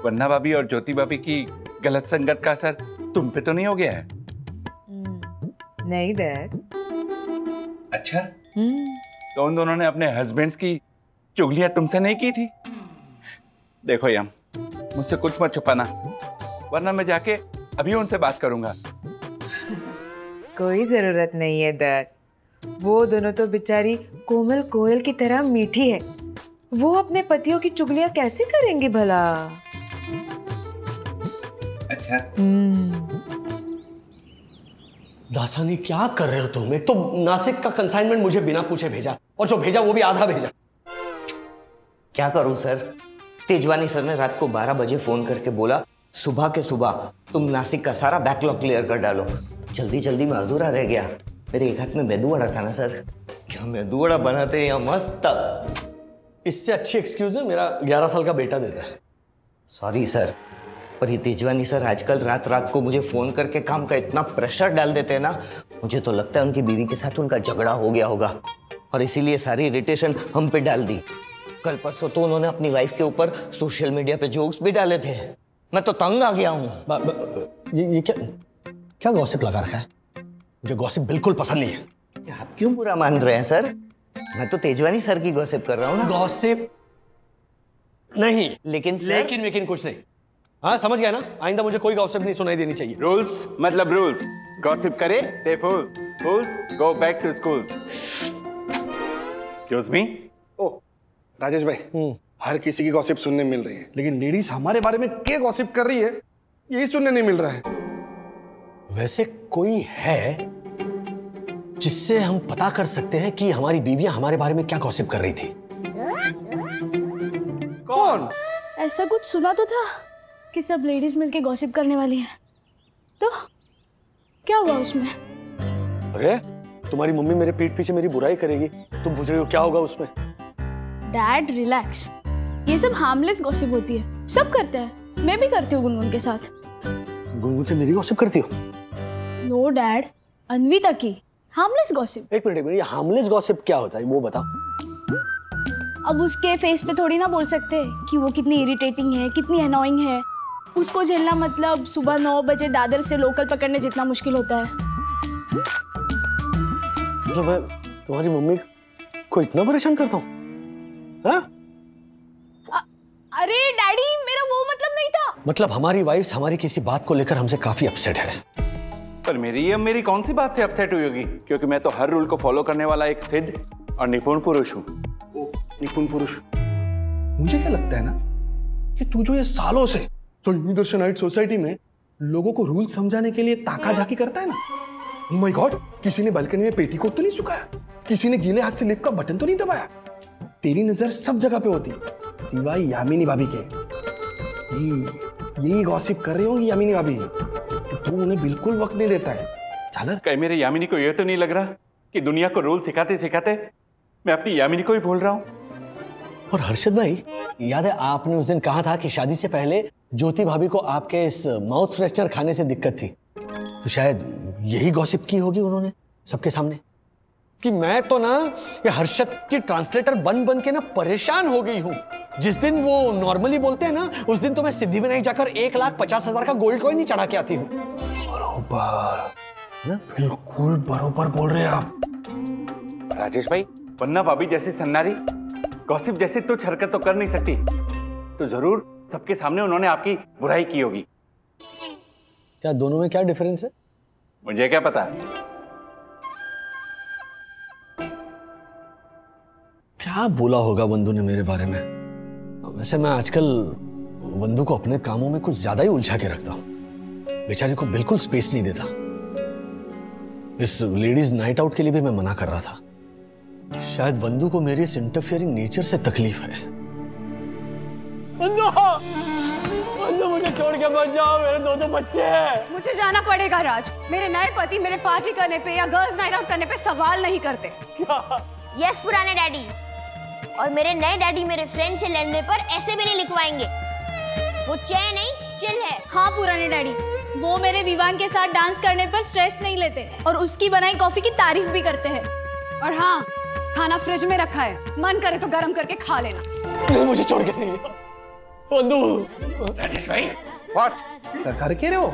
वन्ना भाभी और ज्योति भाभी की गलत संगत का असर तुम पे तो नहीं हो गया है? नहीं डैड। अच्छा, तो उन दोनों ने अपने हस्बैंड्स की चुगलियां तुमसे नहीं की थी? देखो यम, मुझसे कुछ मत छुपाना, वरना मैं जाके अभी उनसे बात करूंगा। कोई जरूरत नहीं है डैड, वो दोनों तो बेचारी कोमल कोयल की तरह मीठी है, वो अपने पतियों की चुगलियां कैसे करेंगी भला? अच्छा। दासानी क्या कर रहे हो तुम? एक तो नासिक का कंसाइनमेंट मुझे बिना पूछे भेजा, और जो भेजा वो भी आधा भेजा। क्या करूं सर, तेजवानी सर ने रात को 12 बजे फोन करके बोला सुबह के सुबह तुम नासिक का सारा बैकलॉग क्लियर कर डालो। जल्दी जल्दी में अधूरा रह गया। मेरे एक हाथ में मेदू वड़ा था ना सर, क्या मेदू वड़ा बनाते हैं या मस्त। इससे अच्छी एक्सक्यूज है मेरा 11 साल का बेटा देता है। सॉरी सर, पर ये तेजवानी सर आजकल रात रात को मुझे फोन करके काम का इतना प्रेशर डाल देते हैं ना, मुझे तो लगता है उनकी बीवी के साथ उनका झगड़ा हो गया होगा और इसीलिए सारी इरिटेशन हम पे डाल दी। कल परसों तो उन्होंने अपनी वाइफ के ऊपर सोशल मीडिया पे जोक्स भी डाले थे। मैं तो तंग आ गया हूँ। ये क्या गॉसिप लगा रखा है? मुझे गॉसिप बिल्कुल पसंद नहीं है। आप क्यों बुरा मान रहे हैं सर? मैं तो तेजवानी सर की गॉसिप कर रहा हूँ ना। गॉसिप नहीं, लेकिन कुछ नहीं। हाँ समझ गया ना, आइंदा मुझे कोई गॉसिप नहीं सुनाई देनी चाहिए। रूल्स मतलब रूल्स, गॉसिप करे they fools go back to school। Excuse me? ओ राजेश भाई, हर किसी की गॉसिप सुनने मिल रही है, लेकिन लेडीज हमारे बारे में क्या गॉसिप कर रही है यही सुनने नहीं मिल रहा है। वैसे कोई है जिससे हम पता कर सकते हैं कि हमारी बीवियां हमारे बारे में क्या गॉसिप कर रही थी? कौन? ऐसा कुछ सुना तो था कि सब लेडीज मिलके गॉसिप करने वाली हैं, तो क्या हुआ उसमें? अरे तुम्हारी मम्मी मेरे पीठ पीछे मेरी बुराई करेगी, तुम पूछ रही हो क्या होगा उसमें? डैड रिलैक्स, ये सब हार्मलेस गॉसिप होती है, सब करते हैं, मैं भी करती हूँ गुनगुन के साथ। गुनगुन से मेरी गॉसिप करती हो? नो डैड, अन्विता की हार्मलेस गॉसिप। एक मिनट, ये हार्मलेस गॉसिप क्या होता है वो बता। अब उसके फेस पे थोड़ी ना बोल सकते कि वो कितनी इरिटेटिंग है, कितनी अनोइंग है। उसको झेलना मतलब सुबह 9 बजे दादर से लोकल पकड़ने जितना मुश्किल होता है। तो मैं तुम्हारी मम्मी को इतना परेशान करता हूँ? अरे डैडी, मेरा वो मतलब नहीं था। मतलब हमारी वाइफ्स हमारी किसी बात को लेकर हमसे काफी अपसेट है। पर मेरी कौन सी बात से अपसेट हुई होगी? क्योंकि मैं तो हर रूल को फॉलो करने वाला एक सिद्ध और निपुण पुरुष हूँ। निपुण पुरुष? मुझे क्या लगता है ना कि तू जो ये सालों से तो दर्शनाइट सोसाइटी में लोगों को रूल समझाने के लिए ताका झाकी करता है ना। ओह माय गॉड, किसी ने बालकनी में पेटीकोट तो नहीं सुखाया, किसी ने गीले हाथ से लिफ्ट का बटन तो नहीं दबाया। तेरी नजर सब जगह पे होती सिवाय यामिनी भाभी के। यही गॉसिप कर रही होंगी यामिनी भाभी, तो तू उन्हें बिल्कुल वक्त नहीं देता है। झालर, कहीं मेरे यामिनी को यह तो नहीं लग रहा कि दुनिया को रूल सिखाते सिखाते मैं अपनी यामिनी को ही भूल रहा हूँ? और हर्षद भाई, याद है आपने उस दिन कहा था कि शादी से पहले ज्योति भाभी को आपके इस माउथ फ्रेशनर खाने से दिक्कत थी, तो शायद यही गॉसिप की होगी उन्होंने सबके सामने कि मैं तो ना ये हर्षद की ट्रांसलेटर बन के ना परेशान हो गई हूँ। जिस दिन वो नॉर्मली बोलते हैं ना, उस दिन तो मैं सिद्धिविनायक जाकर 1,50,000 का गोल्ड कॉइन ही चढ़ा के आती हूँ। बरोबर ना, बिल्कुल बरोबर बोल रहे हैं आप राजेश भाई। वन्ना भाभी जैसी सन्नारी गॉसिप जैसी तुच्छ हरकत तो कर नहीं सकती, तो जरूर सबके सामने उन्होंने आपकी बुराई की होगी। क्या दोनों में क्या डिफरेंस है? मुझे क्या पता। क्या बोला होगा वंदू ने मेरे बारे में? वैसे मैं आजकल वंदू को अपने कामों में कुछ ज्यादा ही उलझा के रखता हूं। बेचारी को बिल्कुल स्पेस नहीं देता। इस लेडीज नाइट आउट के लिए भी मैं मना कर रहा था। शायद वंदू को मेरी इस इंटरफियरिंग नेचर से तकलीफ है। वंदू, वंदू मुझे छोड़ के मत जाओ, मेरे दो बच्चे हैं। मुझे जाना पड़ेगा राज। मेरे नए पति मेरे पार्टी करने पे या गर्ल्स नाइट आउट करने पे सवाल नहीं करते। यस पुराने डैडी, और मेरे नए डैडी मेरे फ्रेंड से लड़ने पर ऐसे भी नहीं लिखवाएंगे। वो चाय नहीं चिल है। हाँ पुराने डैडी, वो मेरे विवान के साथ डांस करने पर स्ट्रेस नहीं लेते और उसकी बनाई कॉफी की तारीफ भी करते हैं। और हाँ, खाना फ्रिज में रखा है, मन करे तो गर्म करके खा लेना। नहीं, मुझे छोड़ के नहीं। वंदू, राजेश भाई, व्हाट कर के रहे हो?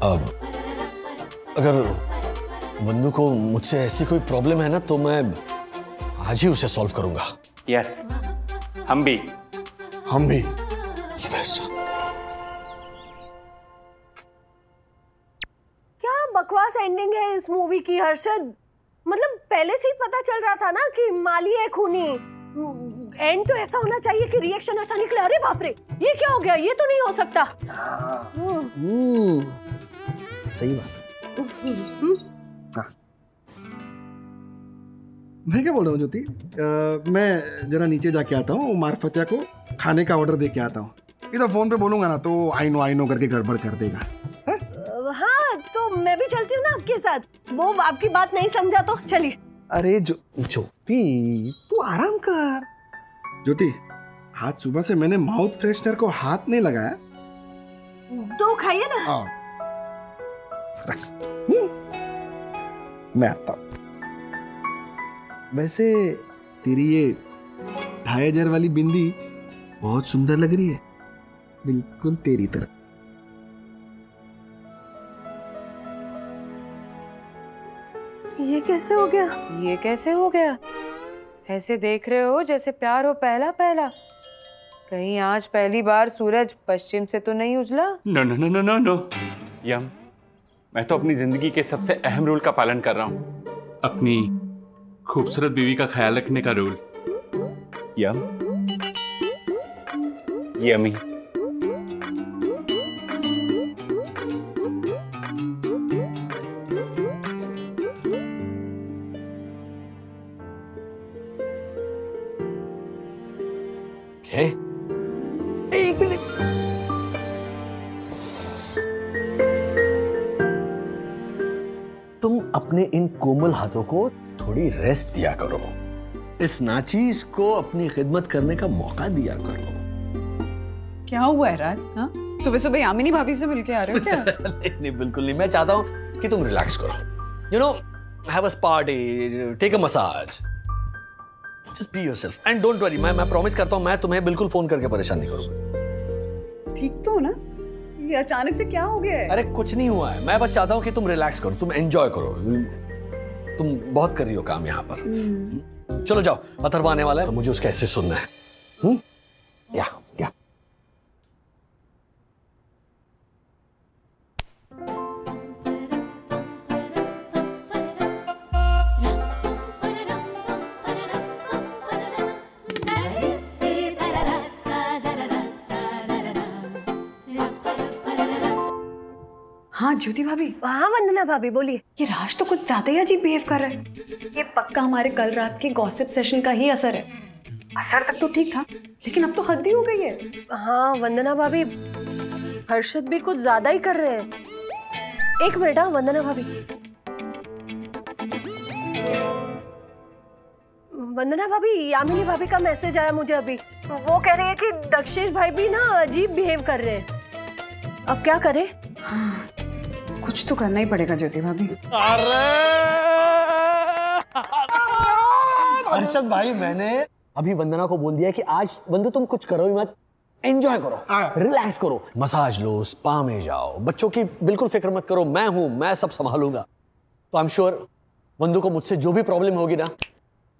अब अगर वंदू को मुझसे ऐसी कोई प्रॉब्लम है ना, तो मैं आज ही उसे सॉल्व करूंगा। यस, हम भी। क्या बकवास एंडिंग है इस मूवी की हर्षद। मतलब पहले से ही पता चल रहा था ना कि माली है खूनी। एंड तो ऐसा होना चाहिए कि रिएक्शन ऐसा निकले, अरे बाप रे ये क्या हो गया, ये तो नहीं हो सकता। सही बात। मैं क्या बोल रहा हूँ ज्योति, मैं जरा नीचे जाके आता हूँ, मार्फतिया को खाने का ऑर्डर दे के आता हूँ। इधर फोन पे बोलूंगा ना तो आई नो करके गड़बड़ कर देगा। हाँ तो मैं भी चलती हूँ ना आपके साथ। वो आपकी बात नहीं समझा तो चलिए। अरे ज्योति तू आराम कर। ज्योति, आज सुबह से मैंने माउथ फ्रेशनर को हाथ नहीं लगाया। तो खाइए ना। मैं आता हूँ। वैसे तेरी ये 2500 वाली बिंदी बहुत सुंदर लग रही है, बिल्कुल तेरी तरह। ये कैसे हो गया? ये कैसे हो गया? ऐसे देख रहे हो जैसे प्यार हो पहला पहला। कहीं आज पहली बार सूरज पश्चिम से तो नहीं उजला? No no no no no no यम, मैं तो अपनी जिंदगी के सबसे अहम रूल का पालन कर रहा हूँ, अपनी खूबसूरत बीवी का ख्याल रखने का रूल। यम यमी। एक मिनट। तुम अपने इन कोमल हाथों को थोड़ी रेस्ट दिया करो। इस नाचीज को अपनी खिदमत करने का मौका दिया करो। क्या हुआ है राज? हाँ, सुबह सुबह यामिनी भाभी से मिलके आ रहे हो क्या? नहीं, बिल्कुल नहीं। मैं चाहता हूँ कि तुम रिलैक्स करो। You know, have a spa day, take a massage, just be yourself and don't worry. मैं प्रॉमिस करता हूँ मैं तुम्हें बिल्कुल फोन करके परेशान नहीं करूंगा। ठीक तो हो ना? ये अचानक से क्या हो गया है? अरे कुछ नहीं हुआ है, मैं बस चाहता हूँ कि तुम रिलैक्स करो, तुम एंजॉय करो। तुम बहुत कर रही हो काम यहाँ पर। चलो जाओ, अथर्व आने वाला है तो मुझे उसका ऐसे सुनना है। या हाँ ज्योति भाभी। हाँ वंदना भाभी बोलिए। ये राज तो कुछ ज्यादा ही अजीब बिहेव कर रहा है। ये पक्का हमारे कल रात के गॉसिप सेशन का ही असर है। असर तक तो ठीक था, लेकिन अब तो हद ही हो गई है। हाँ वंदना भाभी, हर्षद भी कुछ ज्यादा ही कर रहे हैं। एक मिनट। हाँ वंदना भाभी, वंदना भाभी, यामिनी भाभी का मैसेज आया मुझे अभी। वो कह रही है कि दक्षेश भाई भी ना अजीब बिहेव कर रहे हैं। अब क्या करें? हाँ, कुछ तो करना ही पड़ेगा ज्योति भाभी। हर्षद भाई, मैंने अभी वंदना को बोल दिया कि आज वंदू तुम कुछ करो ही मत, एंजॉय करो, रिलैक्स करो, मसाज लो, स्पा में जाओ, बच्चों की बिल्कुल फिक्र मत करो, मैं हूं, मैं सब संभालूंगा। तो आई एम श्योर वंदू को मुझसे जो भी प्रॉब्लम होगी ना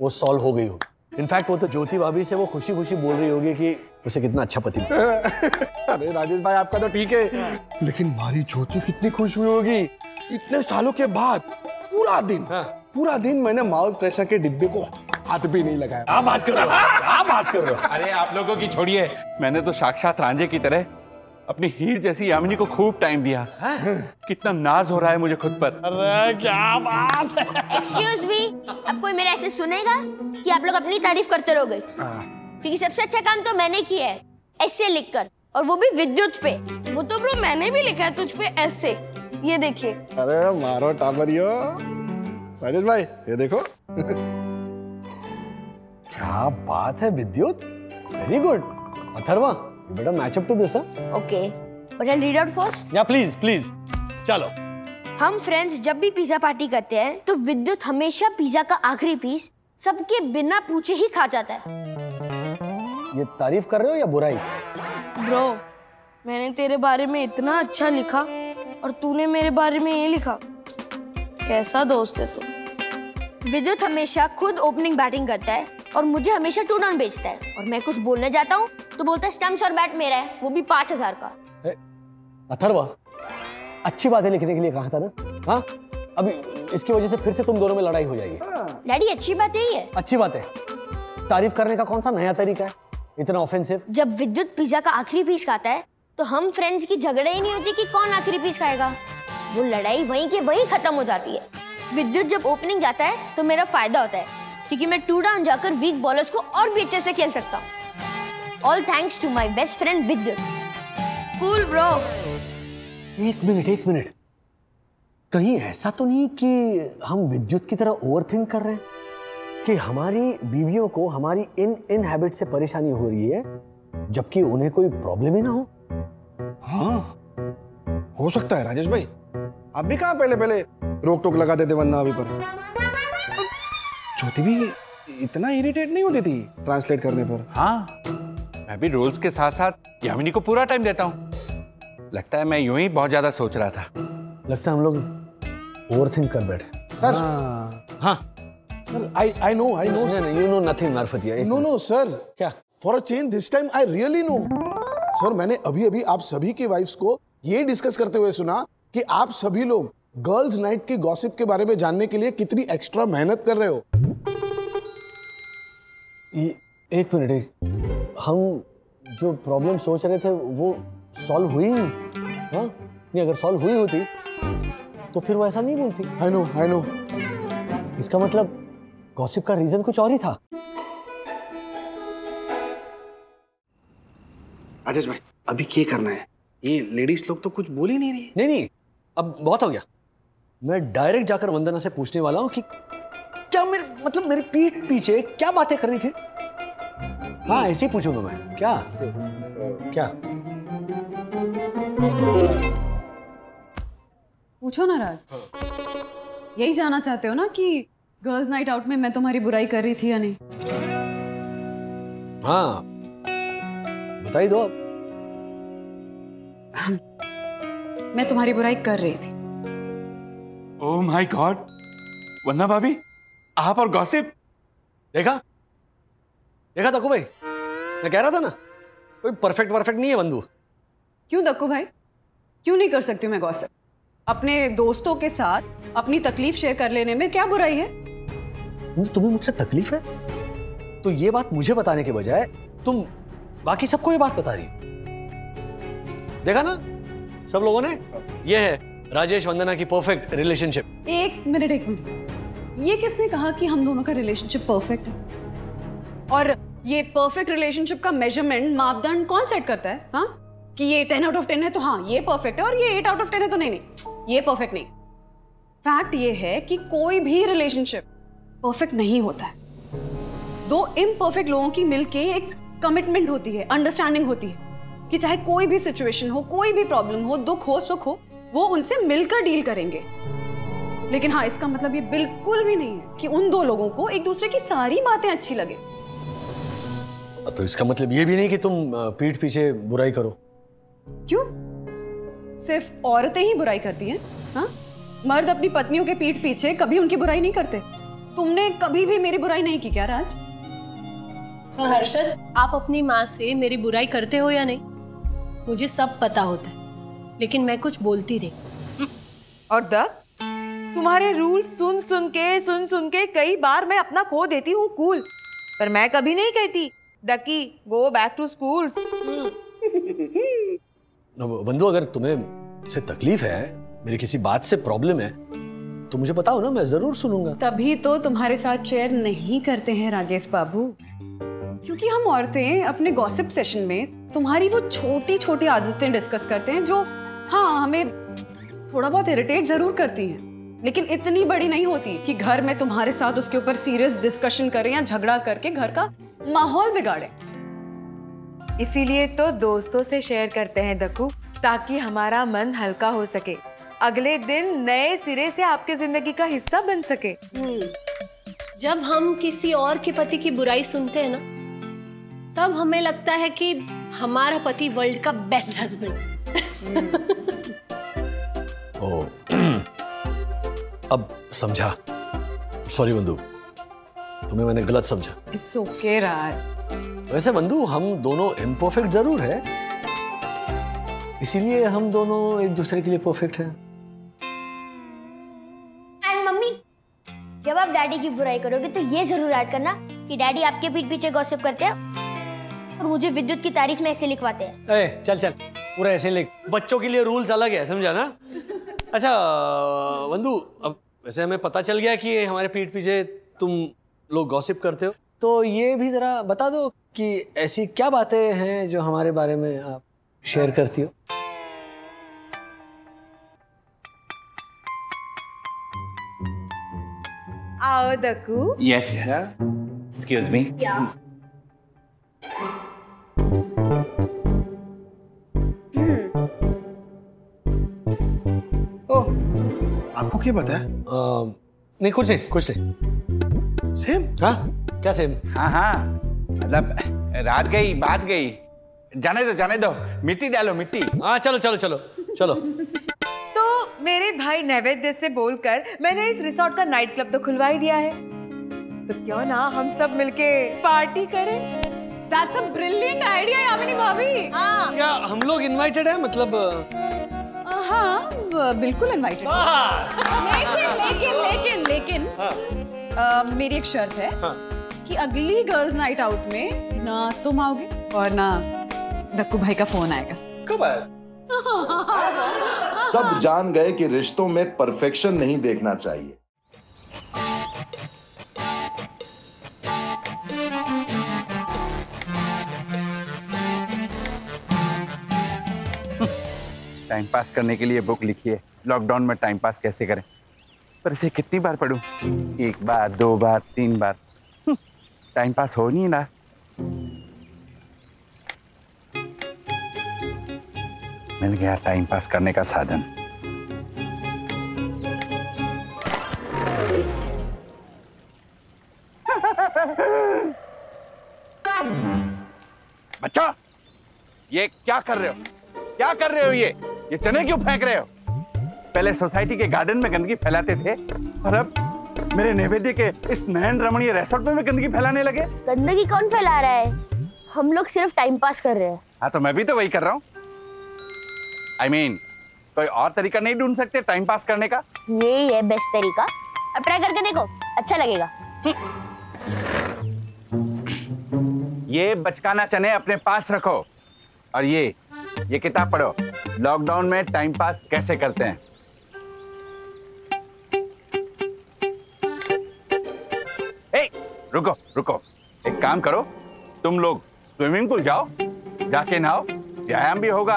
वो सॉल्व हो गई होगी। इनफैक्ट वो तो ज्योति भाभी से वो खुशी खुशी बोल रही होगी कि उसे कितना अच्छा पति मिला। अरे राजेश भाई आपका तो ठीक है, लेकिन हमारी ज्योति कितनी खुश हुई होगी इतने सालों के बाद। पूरा दिन मैंने माउथ प्रेशर के डिब्बे को हाथ भी नहीं लगाया। क्या बात कर रहे हो, क्या बात कर रहे हो? अरे आप लोगों की छोड़िए, मैंने तो साक्षात रांझे की तरह अपनी हीर जैसी यामिनी को खूब टाइम दिया। कितना नाज हो रहा है मुझे खुद पर। अरे क्या बात है। एक्सक्यूज मी, अब कोई मेरा ऐसे सुनेगा कि आप लोग अपनी तारीफ करते रहोगे? क्योंकि सबसे अच्छा काम तो मैंने किया है, ऐसे लिखकर, और वो भी विद्युत पे। वो तो ब्रो मैंने भी लिखा है तुझ पे ऐसे, ये देखिए। अरे मारो टाबरियो। राजेश भाई ये देखो। क्या बात है Vidyut, very good. Atharva, you better match up to this. Okay, but I read out first. या प्लीज प्लीज, चलो। हम फ्रेंड्स जब भी पिज्जा पार्टी करते हैं तो विद्युत हमेशा पिज्जा का आखिरी पीस सबके बिना पूछे ही खा जाता है। ये तारीफ कर रहे हो या बुराई? ब्रो मैंने तेरे बारे में इतना अच्छा लिखा और तूने मेरे बारे में ये लिखा, कैसा दोस्त है तू। विद्युत हमेशा खुद ओपनिंग बैटिंग करता है और मुझे हमेशा 2 डाउन बेचता है, और मैं कुछ बोलने जाता हूँ तो बोलता है स्टंप्स और बैट मेरा है, वो भी 5000 का। अथर्वा, अच्छी बातें लिखने के लिए कहा था ना। हाँ, अभी इसकी वजह से फिर से तुम दोनों में लड़ाई हो जाएगी। डैडी अच्छी बात यही है। अच्छी बात है, तारीफ करने का कौन सा नया तरीका है इतना ऑफेंसिव? जब विद्युत पिज्जा का आखिरी पीस खाता है तो हम फ्रेंड्स की झगड़ा ही नहीं होती कि कौन आखिरी पीस खाएगा, वो लड़ाई वहीं के वहीं खत्म हो जाती है। विद्युत जब ओपनिंग जाता है तो मेरा फायदा होता है, क्योंकि मैं 2 डाउन जाकर वीक बॉलर्स को और भी अच्छे से खेल सकता हूँ। All thanks to my best friend Vidyut. Cool bro. एक मिनट, कहीं ऐसा तो नहीं कि हम विद्युत की तरह ओवरथिंक कर रहे हैं कि हमारी बीवियों को हमारी इन हैबिट से परेशानी हो रही है जबकि उन्हें कोई प्रॉब्लम ही ना हो? हाँ, हो सकता है राजेश भाई। आप भी कहाँ पहले रोक टोक लगा देते वरना अभी पर। ज्योति भी इतना इरिटेट नहीं होती थी ट्रांसलेट करने पर। हाँ, मैं भी रोल्स के साथ साथ यामिनी को पूरा टाइम देता हूँ। लगता है मैं यूं ही बहुत ज्यादा सोच रहा था। लगता है हम लोग ओवरथिंक कर बैठे। सर हाँ sir, I know you know nothing मार्फतिया। No sir, क्या? For a change this time I really know। Sir मैंने अभी आप सभी की वाइफ्स को ये डिस्कस करते हुए सुना कि आप सभी लोग गर्ल्स नाइट की गॉसिप के बारे में जानने के लिए कितनी एक्स्ट्रा मेहनत कर रहे हो। एक मिनट, हम जो प्रॉब्लम सोच रहे थे वो सॉल्व हुई नहीं। हाँ, नहीं, अगर सॉल्व हुई होती तो फिर वो ऐसा नहीं बोलती। I know। इसका मतलब गॉसिप का रीजन कुछ और ही था। राजेश भाई अभी क्या करना है? ये लेडीज लोग तो कुछ बोल ही नहीं रही। नहीं, अब बहुत हो गया। मैं डायरेक्ट जाकर वंदना से पूछने वाला हूँ कि क्या मेरे पीठ पीछे क्या बातें कर रही थी। हाँ, ऐसे ही पूछूंगा मैं। क्या पूछो ना राज। यही जानना चाहते हो ना कि गर्ल्स नाइट आउट में मैं तुम्हारी बुराई कर रही थी या नहीं? हाँ, बता ही दो अब। मैं तुम्हारी बुराई कर रही थी। ओह माय गॉड, वंदना भाभी, आप और गॉसिप। देखा दक्कू भाई, मैं कह रहा था ना, कोई परफेक्ट नहीं है बंधु। क्यों दक्कू भाई, क्यों नहीं कर सकती हूँ मैं गॉसिप? अपने दोस्तों के साथ अपनी तकलीफ शेयर कर लेने में क्या बुराई है? तुम्हें मुझसे तकलीफ है तो ये बात मुझे बताने के बजाय तुम बाकी सबको ये बात बता रही। देखा ना सब लोगों ने, ये है राजेश वंदना की परफेक्ट रिलेशनशिप। एक मिनट, ये किसने कहा कि हम दोनों का रिलेशनशिप परफेक्ट है? और ये परफेक्ट रिलेशनशिप का मेजरमेंट, मापदंड कौन सेट करता है? हाँ, कि ये 10 आउट ऑफ 10 है तो हाँ ये परफेक्ट है, और ये 8 आउट ऑफ 10 है तो नहीं, ये परफेक्ट नहीं। फैक्ट ये है कि कोई भी रिलेशनशिप परफेक्ट नहीं होता है। 2 इम्परफेक्ट लोगों की मिलके एक कमिटमेंट होती है, अंडरस्टैंडिंग होती है कि चाहे कोई भी सिचुएशन हो, कोई भी प्रॉब्लम हो, दुख हो, सुख हो, वो उनसे मिलकर डील करेंगे। लेकिन हाँ, इसका मतलब ये बिल्कुल भी नहीं है कि उन 2 लोगों को एक दूसरे की सारी बातें अच्छी लगे। तो इसका मतलब ये भी नहीं कि तुम पीठ पीछे बुराई करो। क्यों? सिर्फ औरतें ही बुराई करती हैं? हाँ, मर्द अपनी पत्नियों के पीठ पीछे कभी उनकी बुराई नहीं करते। तुमने कभी भी मेरी बुराई नहीं की क्या राज? और हर्षद, आप अपनी माँ से मेरी बुराई करते हो या नहीं? मुझे सब पता होता है, लेकिन मैं कुछ बोलती नहीं। और दक, तुम्हारे रूल सुन सुन के कई बार मैं अपना खो देती हूँ कूल, पर मैं कभी नहीं कहती दकी गो बैक टू स्कूल्स। बंधु, अगर तुम्हें से तकलीफ है, मेरी किसी बात से प्रॉब्लम है, तो मुझे बताओ ना, मैं जरूर सुनूंगा। तभी तो तुम्हारे साथ शेयर नहीं करते हैं राजेश बाबू, क्योंकि हम औरतें अपने गॉसिप सेशन में तुम्हारी वो छोटी छोटी आदतें डिस्कस करते हैं जो हाँ हमें थोड़ा बहुत इरिटेट जरूर करती हैं, लेकिन इतनी बड़ी नहीं होती कि घर में तुम्हारे साथ उसके ऊपर सीरियस डिस्कशन करें या झगड़ा करके घर का माहौल बिगाड़े। इसीलिए तो दोस्तों से शेयर करते हैं दक्कू, ताकि हमारा मन हल्का हो सके, अगले दिन नए सिरे से आपके जिंदगी का हिस्सा बन सके। जब हम किसी और के पति की बुराई सुनते हैं ना, तब हमें लगता है कि हमारा पति वर्ल्ड का बेस्ट हस्बैंड। ओ, अब समझा। सॉरी बंधु, तुम्हें मैंने गलत समझा। इट्स ओके राज। वैसे बंधु, हम दोनों इम्परफेक्ट जरूर है, इसीलिए हम दोनों एक दूसरे के लिए परफेक्ट हैं। एंड मम्मी, जब आप डैडी की बुराई करोगे तो ये जरूर ऐड करना कि डैडी आपके पीठ पीछे गॉसिप करते हैं और मुझे विद्युत की तारीफ में ऐसे लिखवाते हैं। ए, चल चल, पूरा ऐसे लिख। बच्चों के लिए रूल्स अलग है, समझा ना? अच्छा बंधु, अब वैसे हमें पता चल गया कि हमारे पीठ पीछे तुम लोग गॉसिप करते हो, तो ये भी जरा बता दो कि ऐसी क्या बातें हैं जो हमारे बारे में आप शेयर करती हो। आओ Dakku. Yes yes, excuse me. आपको क्या पता है? नहीं, कुछ नहीं। सेम? हाँ, क्या सेम? हाँ, मतलब रात गई बात गई, जाने दो, मिट्टी डालो मिट्टी। हाँ, चलो। तो मेरे भाई नैवेद्य से बोलकर मैंने इस रिसोर्ट का नाइट क्लब तो खुलवा ही दिया है, तो क्यों ना हम सब मिलके पार्टी करें? That's a brilliant idea, Yamini भाभी। हाँ। क्या हम लोग इनवाइटेड हैं? मतलब हाँ, बिल्कुल इनवाइटेड। लेकिन मेरी एक शर्त है कि अगली गर्ल्स नाइट आउट में ना तुम आओगे और ना दक्कू भाई का फोन आएगा। कब आया? सब जान गए कि रिश्तों में परफेक्शन नहीं देखना चाहिए। टाइम पास करने के लिए बुक लिखी है, लॉकडाउन में टाइम पास कैसे करें, पर इसे कितनी बार पढूं? 1 बार, 2 बार, 3 बार, टाइम पास हो नहीं ना। मिल गया टाइम पास करने का साधन। बच्चा, ये क्या कर रहे हो? क्या कर रहे हो? ये चने क्यों फेंक रहे हो? पहले सोसाइटी के गार्डन में गंदगी फैलाते थे और अब मेरे नैवेद्य के इस नयन रमणीय रिसोर्ट में भी गंदगी फैलाने लगे। गंदगी कौन फैला रहा है? हम लोग सिर्फ टाइम पास कर रहे हैं। हाँ, तो मैं भी तो वही कर रहा हूँ। I mean, कोई और तरीका नहीं ढूंढ सकते टाइम पास करने का? यही है बेस्ट तरीका। अब ट्राई करके देखो, अच्छा लगेगा। ये बचकाना चने अपने पास रखो और ये किताब पढ़ो, लॉकडाउन में टाइम पास कैसे करते हैं। रुको, एक काम करो, तुम लोग स्विमिंग पूल जाओ, जाके नहाओ, व्यायाम भी होगा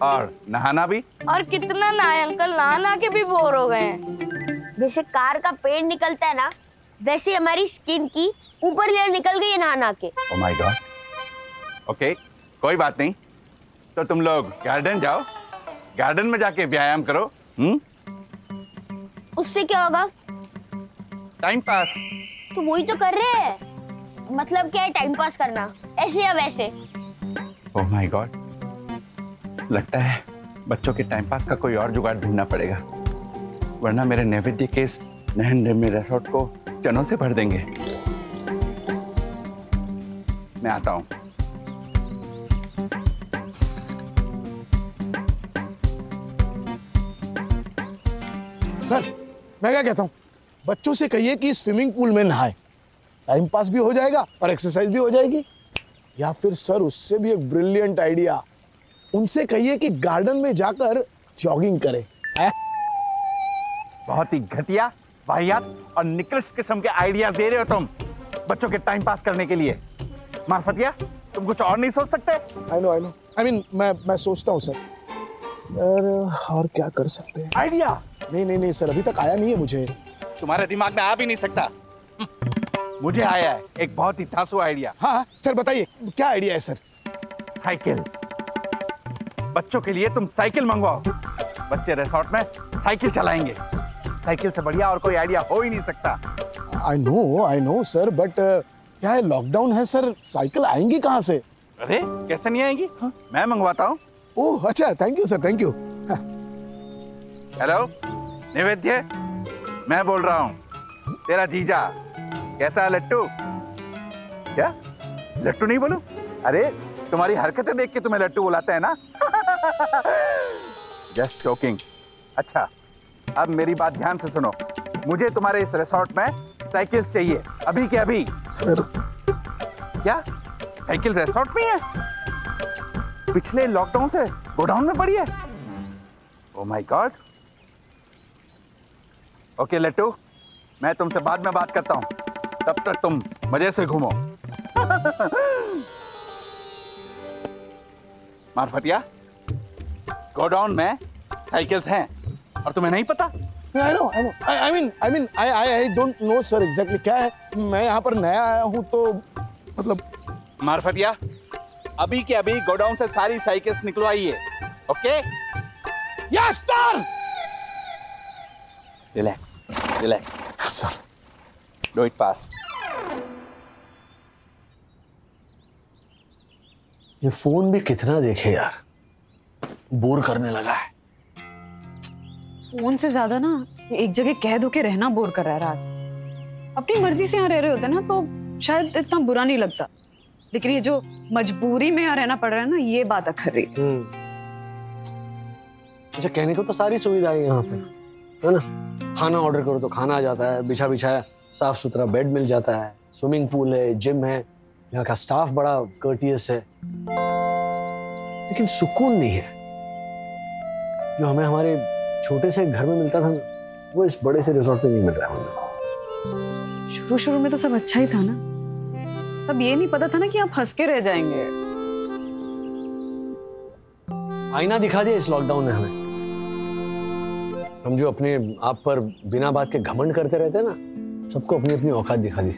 और नहाना भी। और कितना नहाए अंकल, नहा के भी बोर हो गए हैं। जैसे कार का पेड़ निकलता है ना, वैसे हमारी स्किन की ऊपर लेयर निकल गई है नहा के। Oh my God. ओके, कोई बात नहीं, तो तुम लोग गार्डन जाओ, गार्डन में जाके व्यायाम करो। उससे क्या होगा? Time pass. तो वही तो कर रहे हैं। मतलब क्या है टाइम पास करना, ऐसे या वैसे? ओह माय गॉड, लगता है बच्चों के टाइम पास का कोई और जुगाड़ ढूंढना पड़ेगा, वरना मेरे नैवेद्य के इस नयन रम्य रिसोर्ट को चनों से भर देंगे। मैं आता हूँ। सर मैं क्या कहता हूँ, बच्चों से कहिए कि स्विमिंग पूल में नहाए, टाइम पास भी हो जाएगा और एक्सरसाइज भी हो जाएगी। या फिर सर उससे भी एक ब्रिलियंट आइडिया, उनसे कहिए कि गार्डन में जाकर जॉगिंग करें। बहुत ही घटिया, वाहियात और निकृष्ट किस्म के आइडियाज दे रहे हो तुम बच्चों के टाइम पास करने के लिए। मार्फतिया, तुम कुछ और नहीं सोच सकते? आई नो आई मीन मैं सोचता हूँ सर और क्या कर सकते हैं। आइडिया? नहीं सर, अभी तक आया नहीं है मुझे। तुम्हारे दिमाग में आ भी नहीं सकता। मुझे आया है एक बहुत ही धांसू आइडिया। हाँ सर बताइए, क्या आइडिया है सर? साइकिल। बच्चों के लिए तुम साइकिल मंगवाओ, बच्चे रिसोर्ट में साइकिल चलाएंगे। साइकिल से बढ़िया और कोई आइडिया हो ही नहीं सकता। आई नो सर, बट क्या है, लॉकडाउन है सर, साइकिल आएंगी कहाँ से? अरे कैसे नहीं आएंगी? हाँ? मैं मंगवाता हूँ। ओह अच्छा, thank you sir, thank you. Hello नैवेद्य, मैं बोल रहा हूँ, तेरा जीजा। कैसा है लट्टू? क्या लट्टू नहीं बोलूं? अरे तुम्हारी हरकतें देख के तुम्हें लट्टू बुलाते हैं ना। Just joking. अच्छा अब मेरी बात ध्यान से सुनो, मुझे तुम्हारे इस रिसोर्ट में साइकिल चाहिए अभी के अभी। सर क्या साइकिल रिसोर्ट में है? पिछले लॉकडाउन से गोडाउन में पड़ी है? Oh my God. ओके लट्टू, मैं तुमसे बाद में बात करता हूं, तब तक तुम मजे से घूमो। मार्फतिया, गोडाउन में साइकिल्स हैं और तुम्हें नहीं पता? I know. I don't know sir exactly क्या है। मैं यहाँ पर नया आया हूँ तो मतलब। मार्फतिया, अभी के अभी गोडाउन से सारी साइकिल्स निकलवाइए। Okay? Yes sir. Relax relax. Sir do it fast. ये फोन भी कितना देखे यार, बोर करने लगा है। फोन से ज्यादा ना एक जगह कैद होके रहना बोर कर रहा है राज। अपनी मर्जी से यहाँ रह रहे होते ना तो शायद इतना बुरा नहीं लगता, लेकिन ये जो मजबूरी में यहाँ रहना पड़ रहा है ना, ये बात अखर रही है। अच्छा कहने को तो सारी सुविधाएं यहाँ पे है ना, खाना ऑर्डर करो तो खाना आ जाता है, बिछा बिछाया साफ सुथरा बेड मिल जाता है, स्विमिंग पूल है, जिम है, यहाँ का स्टाफ बड़ा कर्टियस है, लेकिन सुकून नहीं है जो हमें हमारे छोटे से घर में मिलता था, वो इस बड़े से रिसोर्ट में नहीं मिल रहा है। शुरू में तो सब अच्छा ही था ना, तब ये नहीं पता था ना कि आप हंस के रह जाएंगे। आईना दिखा दिया इस लॉकडाउन ने हमें। हम जो अपने आप पर बिना बात के घमंड करते रहते हैं ना, सबको अपनी अपनी औकात दिखा दी।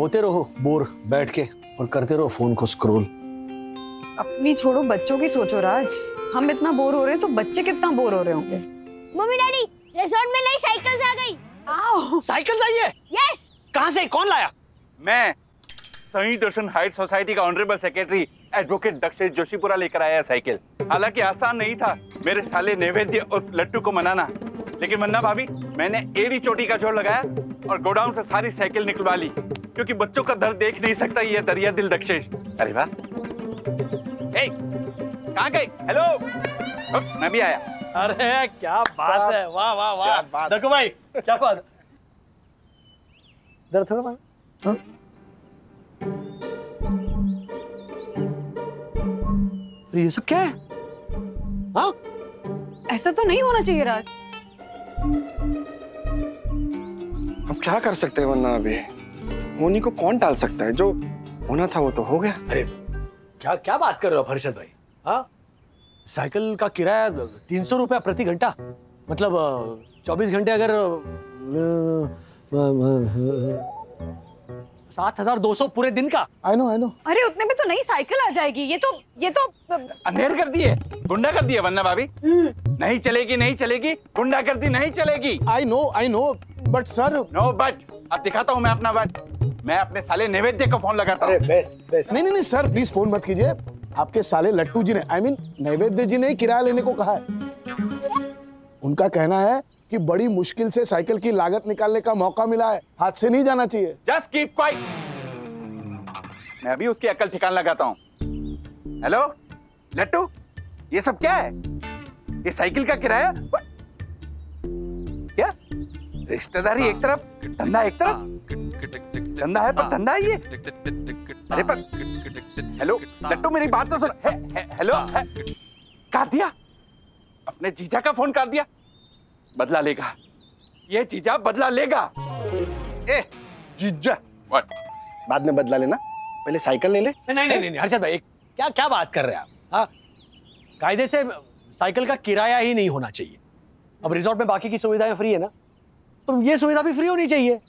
होते रहो बोर बैठ के और करते रहो फोन को स्क्रॉल। अपनी छोड़ो, बच्चों की सोचो राज। हम इतना बोर हो रहे हैं तो बच्चे कितना बोर हो रहे होंगे। मम्मी डैडी, रिसोर्ट में नई साइकिल्स आ गई। आओ। साइकिल्स आई है? यस। कहां से, कौन लाया? मैं सही दर्शन हाइट सोसाइटी का honourable secretary advocate Dakshesh Joshipura लेकर आया है साइकिल। हालांकि आसान नहीं था मेरे साले नैवेद्य और लट्टू को मनाना, लेकिन मन्ना भाभी, मैंने एड़ी चोटी का जोड़ लगाया और गोडाउन से सारी साइकिल निकलवा ली, क्योंकि बच्चों का दर्द देख नहीं सकता ये दरिया दिल दक्षेश। अरे वाह, कहाँ गए? हेलो, मैं भी आया। अरे क्या बात है, वाह वाह वाह। देखो भाई क्या बात। इधर थोड़ा बात। हाँ? ये सब क्या है? हाँ? ऐसा तो नहीं होना चाहिए राज। अब क्या कर सकते हैं, वरना अभी होनी को कौन टाल सकता है? जो होना था वो तो हो गया। अरे क्या क्या बात कर रहे हो हर्षद भाई? हाँ, साइकिल का किराया 300 रुपया प्रति घंटा, मतलब 24 घंटे अगर 7,200 पूरे दिन का। I know. अरे उतने में तो नई साइकिल आ जाएगी। ये तो अंधेर कर दिए, गुंडा कर दिए वन्ना भाभी। नहीं चलेगी, गुंडा कर दी, नहीं चलेगी। I know but sir. No but. अब दिखाता हूँ मैं अपना बट। मैं अपने साले नैवेद्य को फोन लगाता हूँ। बेस्ट। नहीं सर, प्लीज फोन मत कीजिए। आपके साले लट्टू जी ने, नैवेद्य जी ने किराया लेने को कहा है। उनका कहना है कि बड़ी मुश्किल से साइकिल की लागत निकालने का मौका मिला है, हाथ से नहीं जाना चाहिए। Just keep quiet. मैं अभी उसकी अकल ठिकान लगाता हूँ। हेलो लट्टू, ये सब क्या है? ये साइकिल का किराया? क्या रिश्तेदारी एक तरफ, धंधा एक तरफ? धंधा है पर धंधा है ये? अरे पर हेलो लट्टू, मेरी बात तो सुन। हेलो, काट दिया, अपने जीजा का फोन काट दिया। बदला लेगा ये जीजा, बदला लेगा। ए जीजा, बाद में बदला लेना, पहले साइकिल ले ले। नहीं हर्षद भाई, क्या क्या बात कर रहे हैं आप? हाँ, कायदे से साइकिल का किराया ही नहीं होना चाहिए। अब रिजॉर्ट में बाकी की सुविधाएं फ्री है ना, तो ये सुविधा भी फ्री होनी चाहिए।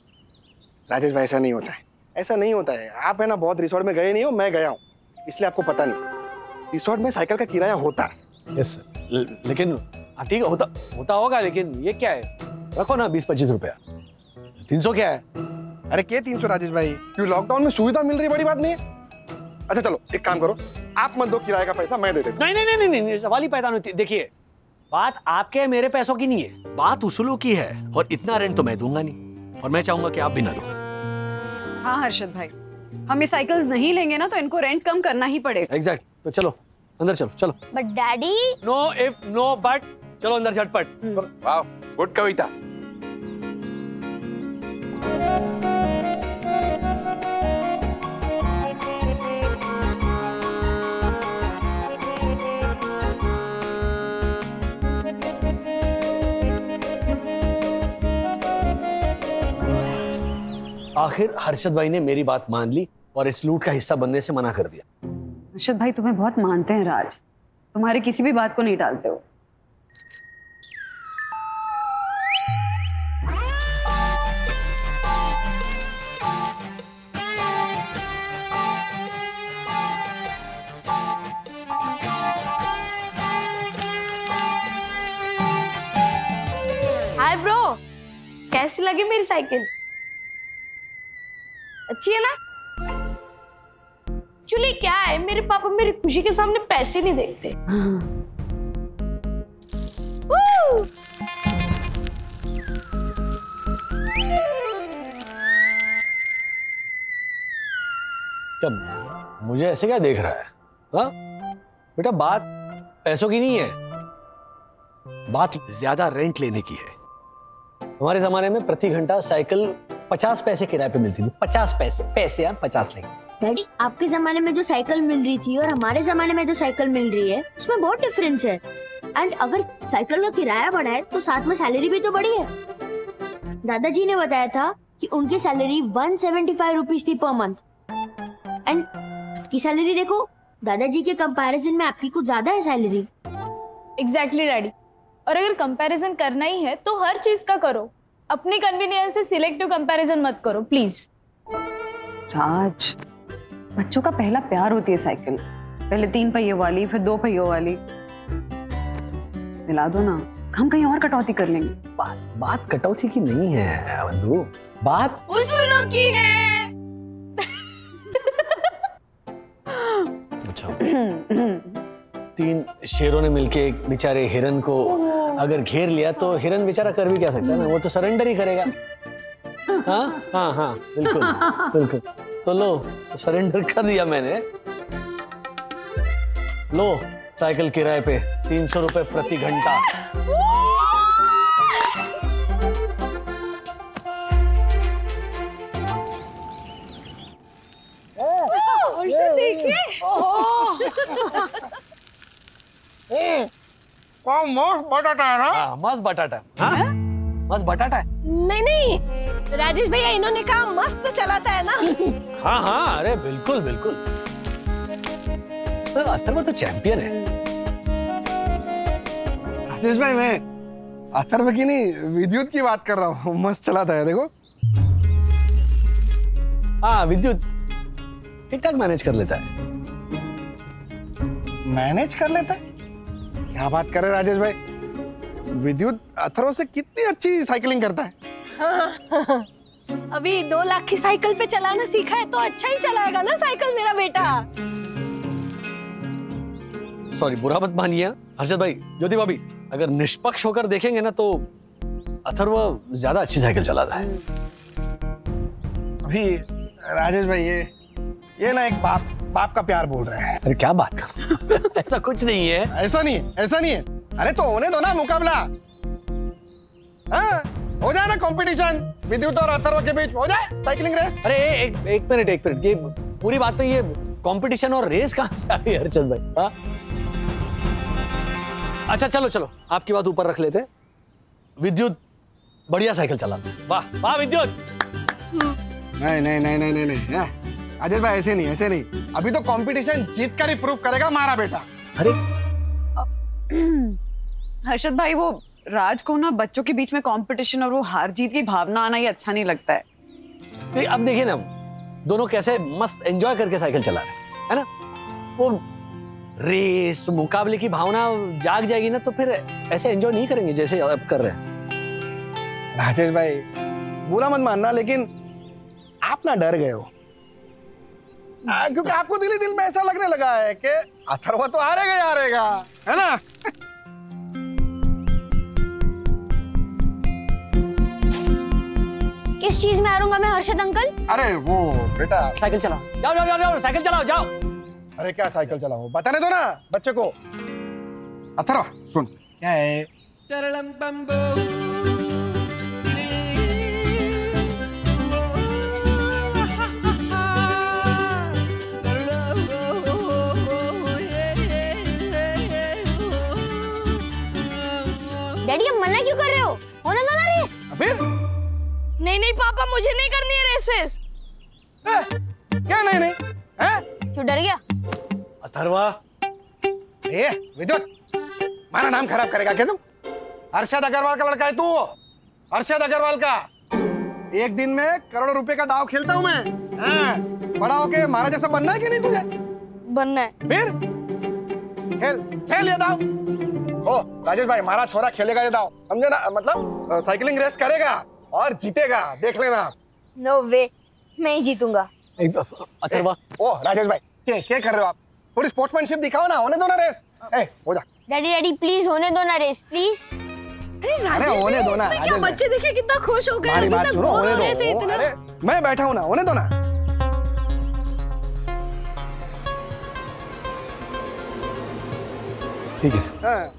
राजेश भाई ऐसा नहीं होता है, ऐसा नहीं होता है। आप है ना बहुत रिसोर्ट में गए नहीं हो, मैं गया हूँ, इसलिए आपको पता नहीं। रिसोर्ट में साइकिल का किराया होता है। यस सर, लेकिन ठीक है, होता होगा, लेकिन ये क्या है? रखो ना 20-25 रुपया। 300 क्या है? अरे क्या 300 राजेश भाई? क्यों लॉकडाउन में सुविधा मिल रही, बड़ी बात नहीं है। अच्छा चलो एक काम करो, आप मत दो किराए का पैसा, मैं दे देता हूं। नहीं, सवाल ही पैदा नहीं होती। देखिए, बात आपके मेरे पैसों की नहीं है, बात उसूलों की है। और इतना रेंट तो मैं दूंगा नहीं, और मैं चाहूंगा कि आप भी ना दो। हाँ हर्षद भाई, हम ये साइकिल नहीं लेंगे ना, तो इनको रेंट कम करना ही पड़ेगा। एग्जैक्ट। तो चलो अंदर चलो। But daddy, no if no but, चलो अंदर झटपट। वाह, गुड कविता। आखिर हर्षद भाई ने मेरी बात मान ली और इस लूट का हिस्सा बनने से मना कर दिया। हर्षद भाई तुम्हें बहुत मानते हैं राज, तुम्हारी किसी भी बात को नहीं टालते हो। हाय ब्रो, कैसी लगी मेरी साइकिल? अच्छी है ना? एक्चुअली क्या है, मेरे पापा मेरी खुशी के सामने पैसे नहीं देखते। क्या मुझे ऐसे क्या देख रहा है? हाँ बेटा, बात पैसों की नहीं है, बात ज्यादा रेंट लेने की है। हमारे जमाने में प्रति घंटा साइकिल 50 पैसे किराए पे मिलती थी। 50 पैसे यार, 50 नहीं। डैडी, आपके जमाने में जो साइकिल मिल रही थी और हमारे जमाने में जो साइकिल मिल रही है, उसमें बहुत डिफरेंस है। एंड अगर साइकिल का किराया बढ़ा है तो साथ में सैलरी भी तो बढ़ी है। दादाजी ने बताया था कि उनकी सैलरी 175 रुपीज थी पर मंथ। एंड की सैलरी देखो, दादाजी के कंपैरिजन में आपकी कुछ ज्यादा है सैलरी। एग्जैक्टली डैडी, और अगर कंपैरिजन करना ही है तो हर चीज का करो, अपनी कन्वीनियंस से सिलेक्टिव कंपैरिजन मत करो प्लीज। राज, बच्चों का पहला प्यार होती है साइकिल, पहले 3 पहियों वाली, फिर 2 पहियों वाली। दिला दो ना, हम कहीं और कटौती कर लेंगे। बात कटौती की नहीं है बंधु, बात उसूलों की है। अच्छा, 3 शेरों ने मिलके एक बेचारे हिरन को अगर घेर लिया तो हिरन बेचारा कर भी क्या सकता है ना, वो तो सरेंडर ही करेगा। हाँ, बिल्कुल। तो लो, सरेंडर कर दिया मैंने। लो, साइकिल किराए पे 300 रुपए प्रति घंटा। मस्त बटाटा है ना? मस्त बटाटा। मस्त बटाटा है। नहीं, राजेश भैया इन्होंने कहा मस्त चलाता है ना। हाँ, अरे बिल्कुल। अथर्व तो चैंपियन है। राजेश भाई, मैं अथर्व की नहीं, विद्युत की बात कर रहा हूँ। मस्त चलाता है, देखो। हाँ, विद्युत ठीक ठाक मैनेज कर लेता है। मैनेज कर लेता है? क्या बात कर रहे राजेश भाई, विद्युत अथर्व से कितनी अच्छी साइकिलिंग करता है। हाँ, अभी 2 लाख की साइकिल पे चलाना सीखा है तो अच्छा ही चलाएगा ना साइकिल मेरा बेटा। सॉरी, बुरा मत मानिए हर्षद भाई। ज्योति भाभी, अगर निष्पक्ष होकर देखेंगे ना तो अथर्व ज्यादा अच्छी साइकिल चलाता है। अभी राजेश भाई, ये ये ना एक बाप का प्यार बोल रहे हैं। अरे क्या बात कर ऐसा कुछ नहीं है। ऐसा नहीं है, ऐसा नहीं है। अरे तो होने दो ना मुकाबला। हाँ, हो जाए ना कंपटीशन विद्युत और अथर्व के बीच, हो जाए साइकिलिंग रेस। अरे एक मिनट, ये पूरी बात में ये कंपटीशन और रेस कहां से आ गई हर्षद भाई? हाँ? अच्छा चलो आपकी बात ऊपर रख लेते। विद्युत बढ़िया साइकिल चलाता है। वाह वाह विद्युत। नहीं अजय भाई, ऐसे नहीं। अभी तो कंपटीशन जीत कर ही प्रूव करेगा हमारा बेटा। अरे हर्षद भाई, वो राज को ना बच्चों के बीच में कंपटीशन और वो हार जीत की भावना आना ही अच्छा नहीं लगता है। अब देखिए ना, दोनों कैसे मस्त एंजॉय करके साइकिल चला रहे हैं, है ना? वो रेस मुकाबले की भावना जाग जाएगी ना, तो फिर ऐसे एंजॉय नहीं करेंगे जैसे अब कर रहे हैं। राजेश भाई, बुरा मत मानना, लेकिन आप ना डर गए हो। क्योंकि आपको दिल ही दिल में ऐसा लगने लगा है कि अथर्व तो हारेगा, है ना? किस चीज में हारूंगा मैं हर्षद अंकल? अरे वो बेटा, साइकिल चलाओ, जाओ साइकिल चलाओ जाओ। अरे क्या साइकिल चलाओ, बताने दो ना बच्चे को। अथर्व सुन, क्या है? डैडी, अब मना क्यों कर रहे हो? होने दो ना रेस। फिर नहीं पापा, मुझे नहीं करनी है रेस। क्या नहीं? क्यों डर गया? अथर्वा, विद्युत, हमारा नाम खराब करेगा क्या तू? हर्षद अग्रवाल का लड़का है तू, हर्षद अग्रवाल का। एक दिन में करोड़ों रुपए का दाव खेलता हूं मैं। बड़ा होके हमारा जैसा बनना है कि नहीं तुझे? बनना है। फिर खेल ये दाव। ओ राजेश भाई, हमारा छोरा खेलेगा ये दाव, समझे ना? मतलब साइकिलिंग रेस करेगा और जीतेगा, देख लेना। नो वे, मैं ही जीतूंगा। अथर्वा, ओ राजेश भाई, क्या कर रहे हो आप? थोड़ी स्पोर्ट्समैनशिप दिखाओ ना, होने दो ना रेस। हो जा। डैडी प्लीज होने दो ना रेस, प्लीज। अरे होने दो ना। क्या बच्चे देखे कितना खुश हो गए, हमारी अभी बात तक सुनो, बोर होने हो रहे दो। थे इतना। अरे मैं बैठा हूं ना, होने दो ना। ठीक है।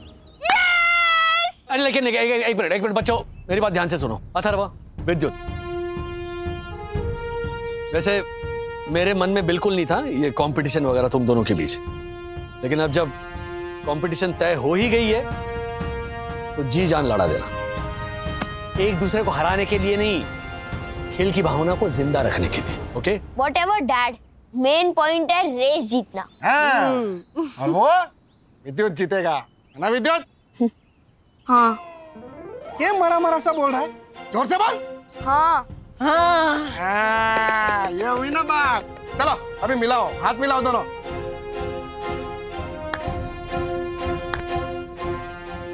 अरे लेकिन एक मिनट बच्चों, मेरी बात ध्यान से सुनो। अथर्वा, विद्युत, वैसे मेरे मन में बिल्कुल नहीं था ये कंपटीशन वगैरह तुम दोनों के बीच, लेकिन अब जब कंपटीशन तय हो ही गई है तो जी जान लड़ा देना। एक दूसरे को हराने के लिए नहीं, खेल की भावना को जिंदा रखने के लिए। Okay? Whatever dad, main point है रेस जीतना। और वो विद्युत जीतेगा, है ना विद्युत? हाँ। क्या मरा सा बोल रहा है? जोर से बोल। हाँ। ये हुई ना बात। चलो अभी मिलाओ, हाथ मिलाओ दोनों।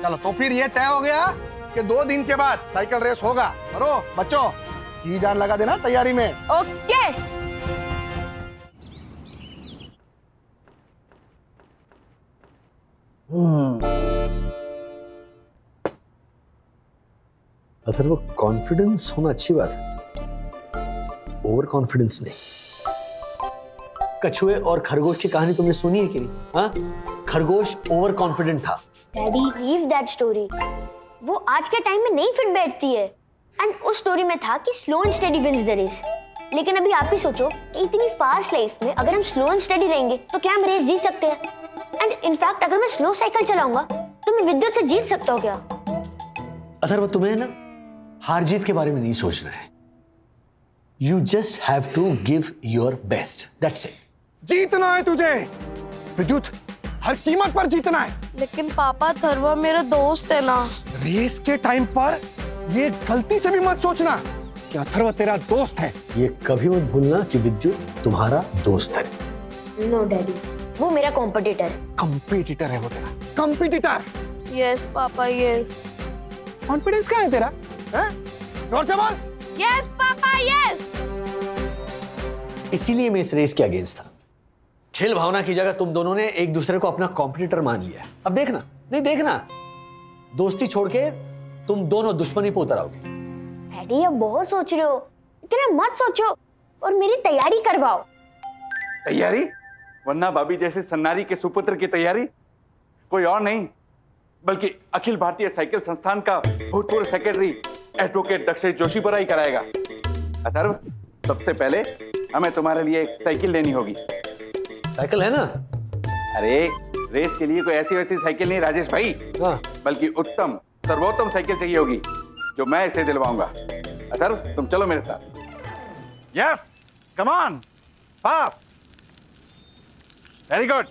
चलो तो फिर ये तय हो गया कि 2 दिन के बाद साइकिल रेस होगा। और बच्चों, जी जान लगा देना तैयारी में। ओके। असल वो कॉन्फिडेंस होना अच्छी बात है, ओवर कॉन्फिडेंस नहीं। कछुए और खरगोश की कहानी तुमने सुनी है कि नहीं? हाँ, खरगोश ओवर कॉन्फिडेंट था। Daddy, leave that story. वो आज के टाइम में नहीं फिट बैठती है। एंड उस स्टोरी में था कि slow and steady wins the race. लेकिन अभी आप ही सोचो कि इतनी फास्ट लाइफ में अगर हम स्लो एंड स्टेडी रहेंगे तो क्या हम रेस जीत सकते हैं? एंड इनफैक्ट अगर मैं स्लो साइकिल चलाऊंगा तो मैं विद्युत से जीत सकता हूँ क्या? अगर वो तुम्हें ना हार जीत के बारे में नहीं सोचना है। You just have to give your best. That's it. जीतना है तुझे विद्युत, हर कीमत पर जीतना है। लेकिन पापा, थर्वा मेरा दोस्त है ना। रेस के टाइम पर ये गलती से भी मत सोचना कि अथर्व तेरा दोस्त है। ये कभी मत भूलना कि विद्युत तुम्हारा दोस्त है। नो डैडी, वो मेरा कॉम्पिटिटर है। कॉम्पिटिटर है वो तेरा, competitor. Yes papa, yes. Confidence कहाँ है तेरा? जोर से बोल। Yes papa, yes. इसीलिए मैं इस रेस के अगेंस्ट था। खेल भावना की जगह तुम दोनों ने एक दूसरे को अपना कॉम्पिटिटर मान लिया। अब देखना, नहीं देखना, दोस्ती छोड़ के तुम दोनों दुश्मनी पे उतर आओगे। डैडी, अब बहुत सोच रहे हो, इतना मत सोचो और मेरी तैयारी करवाओ। तैयारी? वरना भाभी जैसे सन्नारी के सुपुत्र की तैयारी कोई और नहीं बल्कि अखिल भारतीय साइकिल संस्थान का भूतपूर्व सेक्रेटरी एडवोकेट दक्षेश जोशी पर ही कराएगा। अथर्व, सबसे पहले हमें तुम्हारे लिए एक साइकिल लेनी होगी। साइकिल है ना? अरे रेस के लिए कोई ऐसी वैसी साइकिल नहीं राजेश भाई, बल्कि उत्तम सर्वोत्तम साइकिल चाहिए होगी जो मैं इसे दिलवाऊंगा। अथर्व, तुम चलो मेरे साथ। Yes, come on, fast, very good.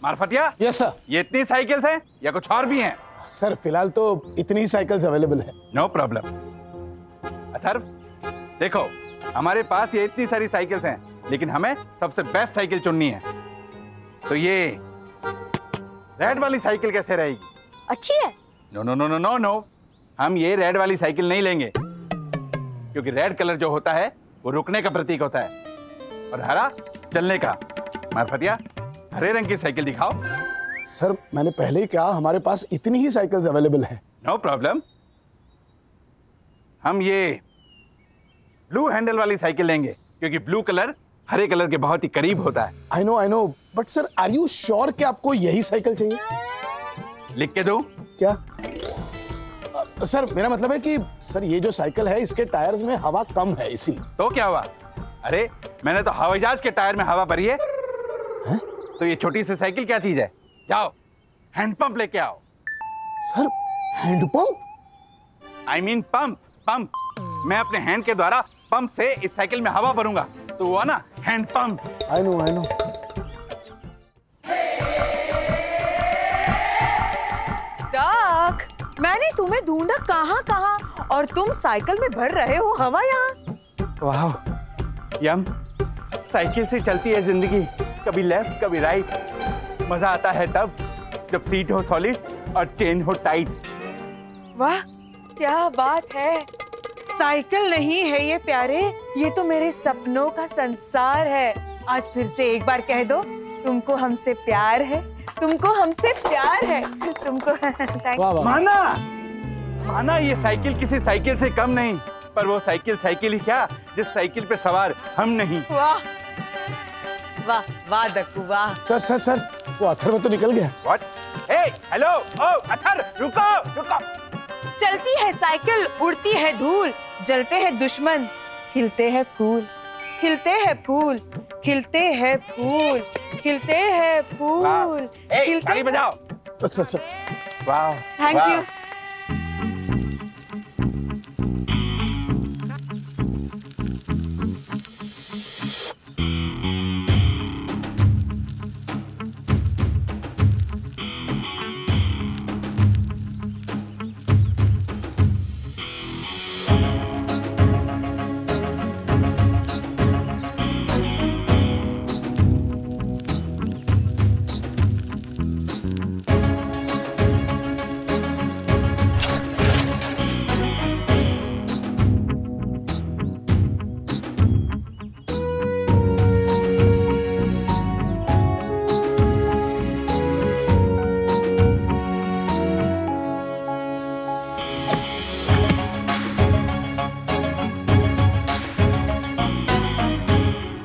Marfatia? Yes sir. ये इतनी साइकिल्स हैं या कुछ और भी हैं? सर फिलहाल तो इतनी साइकिल्स अवेलेबल है। No problem. अथर्व देखो, हमारे पास ये इतनी सारी साइकिल्स हैं लेकिन हमें सबसे बेस्ट साइकिल चुननी है। तो ये रेड वाली साइकिल कैसे रहेगी? अच्छी है? No no no no no no, हम ये रेड वाली साइकिल नहीं लेंगे क्योंकि रेड कलर जो होता है वो रुकने का प्रतीक होता है और हरा चलने का। मारफतिया, हरे रंग की साइकिल दिखाओ। सर मैंने पहले ही कहा हमारे पास इतनी ही साइकिल्स अवेलेबल है। नो प्रॉब्लम, हम ये ब्लू हैंडल वाली साइकिल लेंगे क्योंकि ब्लू कलर हरे कलर के बहुत ही करीब होता है। I know, but sir are you sure कि आपको यही साइकिल चाहिए? लिख के दूं? क्या? सर मेरा मतलब है कि सर ये जो साइकिल है इसके टायर्स में हवा कम है इसीलिए। तो क्या हुआ? अरे मैंने तो हवाई जहाज के टायर में हवा भरी है। तो ये छोटी सी साइकिल क्या चीज है? जाओ हैंडपंप लेके आओ। Sir hand pump? I mean pump. मैं अपने हैंड के द्वारा पंप से इस साइकिल में हवा भरूंगा तो वो ना हैंडपंप। I know. डक, मैंने तुम्हें ढूंढा कहाँ और तुम साइकिल में भर रहे हो हवा यहाँ। वाह यम, साइकिल से चलती है जिंदगी, कभी लेफ्ट कभी राइट। मजा आता है तब जब सीट हो सॉलिड और चेन हो टाइट। वाह क्या बात है, साइकिल नहीं है ये प्यारे, ये तो मेरे सपनों का संसार है। आज फिर से एक बार कह दो, तुमको हमसे प्यार है, तुमको हमसे प्यार है, तुमको। माना ये साइकिल किसी साइकिल से कम नहीं, पर वो साइकिल ही क्या जिस साइकिल पे सवार हम नहीं। वाह वाह वाह दक्कू वाह। सर वो अथर्व तो निकल गया। What? Hey, hello, oh, Atharva, रुको। चलती है साइकिल, उड़ती है धूल, जलते हैं दुश्मन, खिलते हैं फूल, खिलते हैं फूल, खिलते हैं फूल, खिलते हैं फूल, ताली बजाओ। अच्छा। वाह, थैंक यू।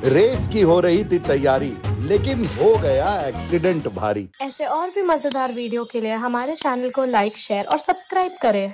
रेस की हो रही थी तैयारी, लेकिन हो गया एक्सीडेंट भारी। ऐसे और भी मजेदार वीडियो के लिए हमारे चैनल को लाइक, शेयर और सब्सक्राइब करें।